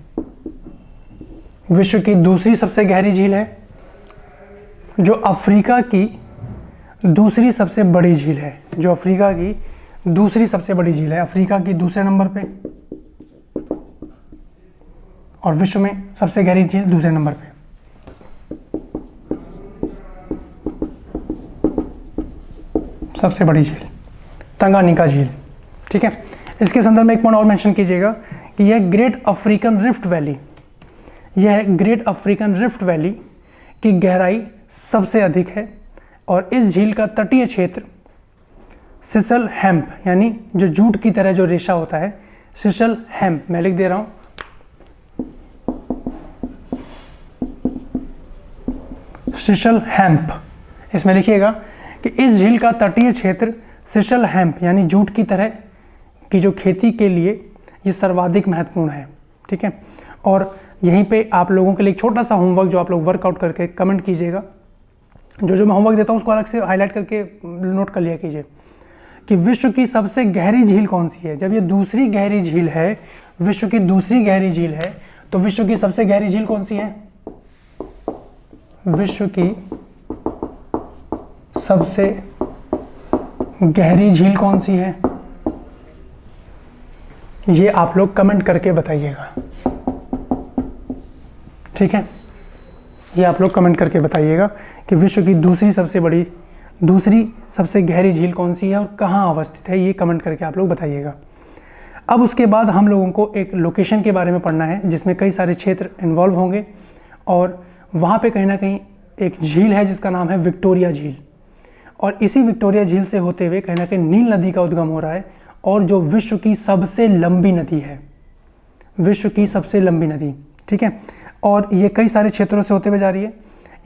विश्व की दूसरी सबसे गहरी झील है, जो अफ्रीका की दूसरी सबसे बड़ी झील है। जो अफ्रीका की दूसरी सबसे बड़ी झील है, अफ्रीका की दूसरे नंबर पे और विश्व में सबसे गहरी झील दूसरे नंबर पे। सबसे बड़ी झील तंगानिका झील। ठीक है, इसके संदर्भ में एक पॉइंट और मेंशन कीजिएगा कि यह ग्रेट अफ्रीकन रिफ्ट वैली, यह ग्रेट अफ्रीकन रिफ्ट वैली की गहराई सबसे अधिक है और इस झील का तटीय क्षेत्र सिसल हेम्प, यानी जो जूट की तरह जो रेशा होता है, सिसल हेम्प, मैं लिख दे रहा हूं, सिसल हेम्प, इसमें लिखिएगा कि इस झील का तटीय क्षेत्र सिसल हेम्प यानी जूट की तरह की जो खेती के लिए ये सर्वाधिक महत्वपूर्ण है। ठीक है, और यहीं पे आप लोगों के लिए एक छोटा सा होमवर्क जो आप लोग वर्कआउट करके कमेंट कीजिएगा, जो मैं होमवर्क देता हूँ उसको अलग से हाईलाइट करके नोट कर लिया कीजिए कि विश्व की सबसे गहरी झील कौन सी है। जब ये दूसरी गहरी झील है, विश्व की दूसरी गहरी झील है, तो विश्व की सबसे गहरी झील कौन सी है? विश्व की सबसे गहरी झील कौन सी है, ये आप लोग कमेंट करके बताइएगा। ठीक है, ये आप लोग कमेंट करके बताइएगा कि विश्व की दूसरी सबसे गहरी झील कौन सी है और कहाँ अवस्थित है, ये कमेंट करके आप लोग बताइएगा। अब उसके बाद हम लोगों को एक लोकेशन के बारे में पढ़ना है जिसमें कई सारे क्षेत्र इन्वॉल्व होंगे और वहाँ पे कहीं ना कहीं एक झील है जिसका नाम है विक्टोरिया झील, और इसी विक्टोरिया झील से होते हुए कहीं ना कहीं नील नदी का उद्गम हो रहा है और जो विश्व की सबसे लंबी नदी है, विश्व की सबसे लंबी नदी। ठीक है, और ये कई सारे क्षेत्रों से होते हुए जा रही है,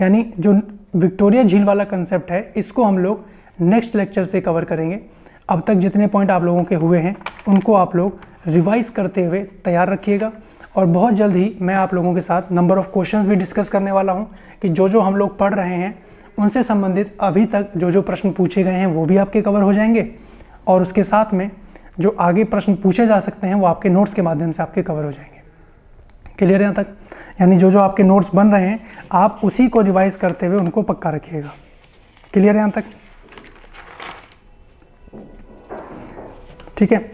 यानी जो विक्टोरिया झील वाला कंसेप्ट है इसको हम लोग नेक्स्ट लेक्चर से कवर करेंगे। अब तक जितने पॉइंट आप लोगों के हुए हैं उनको आप लोग रिवाइज करते हुए तैयार रखिएगा, और बहुत जल्द ही मैं आप लोगों के साथ नंबर ऑफ़ क्वेश्चंस भी डिस्कस करने वाला हूं कि जो हम लोग पढ़ रहे हैं उनसे संबंधित अभी तक जो प्रश्न पूछे गए हैं वो भी आपके कवर हो जाएंगे, और उसके साथ में जो आगे प्रश्न पूछे जा सकते हैं वो आपके नोट्स के माध्यम से आपके कवर हो जाएंगे। क्लियर है यहाँ तक? यानी जो आपके नोट्स बन रहे हैं आप उसी को रिवाइज करते हुए उनको पक्का रखिएगा। क्लियर है यहाँ तक? ठीक है,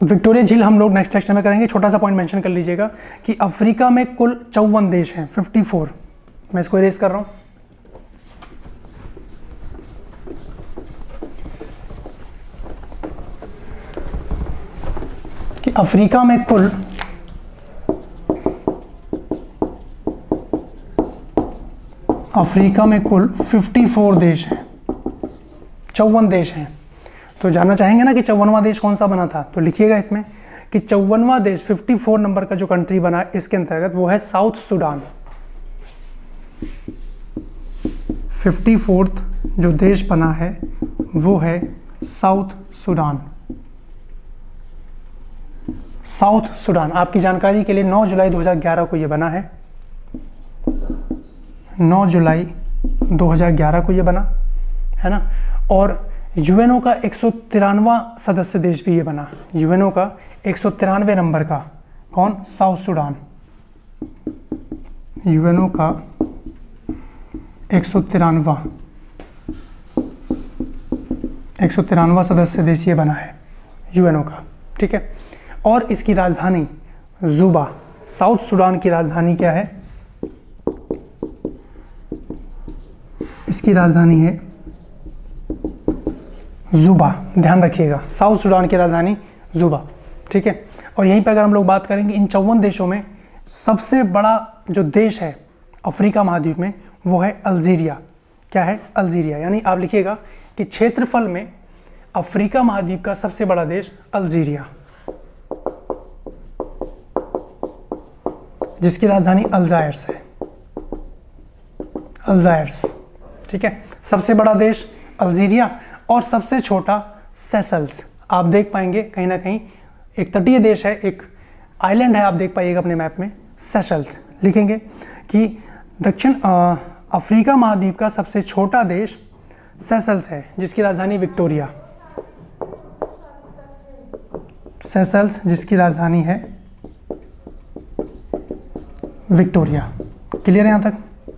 विक्टोरिया झील हम लोग नेक्स्ट लेक्चर में करेंगे। छोटा सा पॉइंट मेंशन कर लीजिएगा कि अफ्रीका में कुल 54 देश हैं, 54। मैं इसको इरेज कर रहा हूं। कि अफ्रीका में कुल 54 देश हैं, 54 देश हैं। तो जानना चाहेंगे ना कि 54वां देश कौन सा बना था, तो लिखिएगा इसमें कि 54वां देश 54 नंबर का जो कंट्री बना इसके अंतर्गत वो है साउथ सूडान। 54th जो देश बना है वो है साउथ सूडान। साउथ सूडान आपकी जानकारी के लिए 9 जुलाई 2011 को ये बना है, 9 जुलाई 2011 को ये बना है ना। और यूएनओ का 193वां सदस्य देश भी ये बना, यूएनओ का 193वें नंबर का, कौन? South Sudan. यूएनओ का 193वां सदस्य देश ये बना है यूएनओ का। ठीक है, और इसकी राजधानी जुबा, साउथ सूडान की राजधानी क्या है? इसकी राजधानी है जुबा, ध्यान रखिएगा, साउथ सूडान की राजधानी जुबा। ठीक है, और यहीं पर अगर हम लोग बात करेंगे इन 54 देशों में सबसे बड़ा जो देश है अफ्रीका महाद्वीप में वो है अल्जीरिया। क्या है? अल्जीरिया। यानी आप लिखिएगा कि क्षेत्रफल में अफ्रीका महाद्वीप का सबसे बड़ा देश अल्जीरिया, जिसकी राजधानी अल्जायर्स है, अल्जायर्स। ठीक है, सबसे बड़ा देश अल्जीरिया और सबसे छोटा सेशल्स। आप देख पाएंगे कहीं ना कहीं एक तटीय देश है, एक आइलैंड है, आप देख पाइएगा अपने मैप में, सेशल्स। लिखेंगे कि दक्षिण अफ्रीका महाद्वीप का सबसे छोटा देश सेशल्स है, जिसकी राजधानी विक्टोरिया, सेशल्स जिसकी राजधानी है विक्टोरिया। क्लियर है यहाँ तक?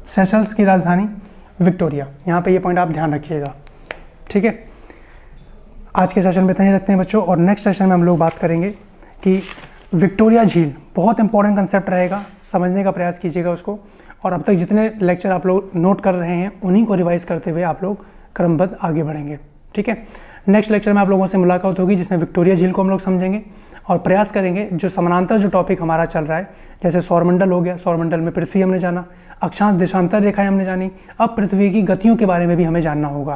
सेशल्स की राजधानी विक्टोरिया। यहाँ पे ये पॉइंट आप ध्यान रखिएगा। ठीक है, आज के सेशन में इतना ही रखते हैं बच्चों, और नेक्स्ट सेशन में हम लोग बात करेंगे कि विक्टोरिया झील बहुत इंपॉर्टेंट कंसेप्ट रहेगा, समझने का प्रयास कीजिएगा उसको। और अब तक जितने लेक्चर आप लोग नोट कर रहे हैं उन्हीं को रिवाइज करते हुए आप लोग क्रमबद्ध आगे बढ़ेंगे, ठीक है। नेक्स्ट लेक्चर में आप लोगों से मुलाकात होगी जिसमें विक्टोरिया झील को हम लोग समझेंगे और प्रयास करेंगे जो समानांतर जो टॉपिक हमारा चल रहा है, जैसे सौरमंडल हो गया, सौरमंडल में पृथ्वी हमने जाना, अक्षांश देशांतर रेखाएं हमने जानी, अब पृथ्वी की गतियों के बारे में भी हमें जानना होगा।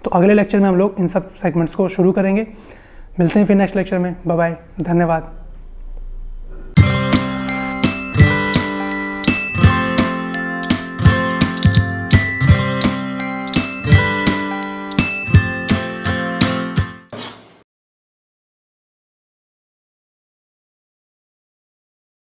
तो अगले लेक्चर में हम लोग इन सब सेगमेंट्स को शुरू करेंगे। मिलते हैं फिर नेक्स्ट लेक्चर में। बाय बाय, धन्यवाद।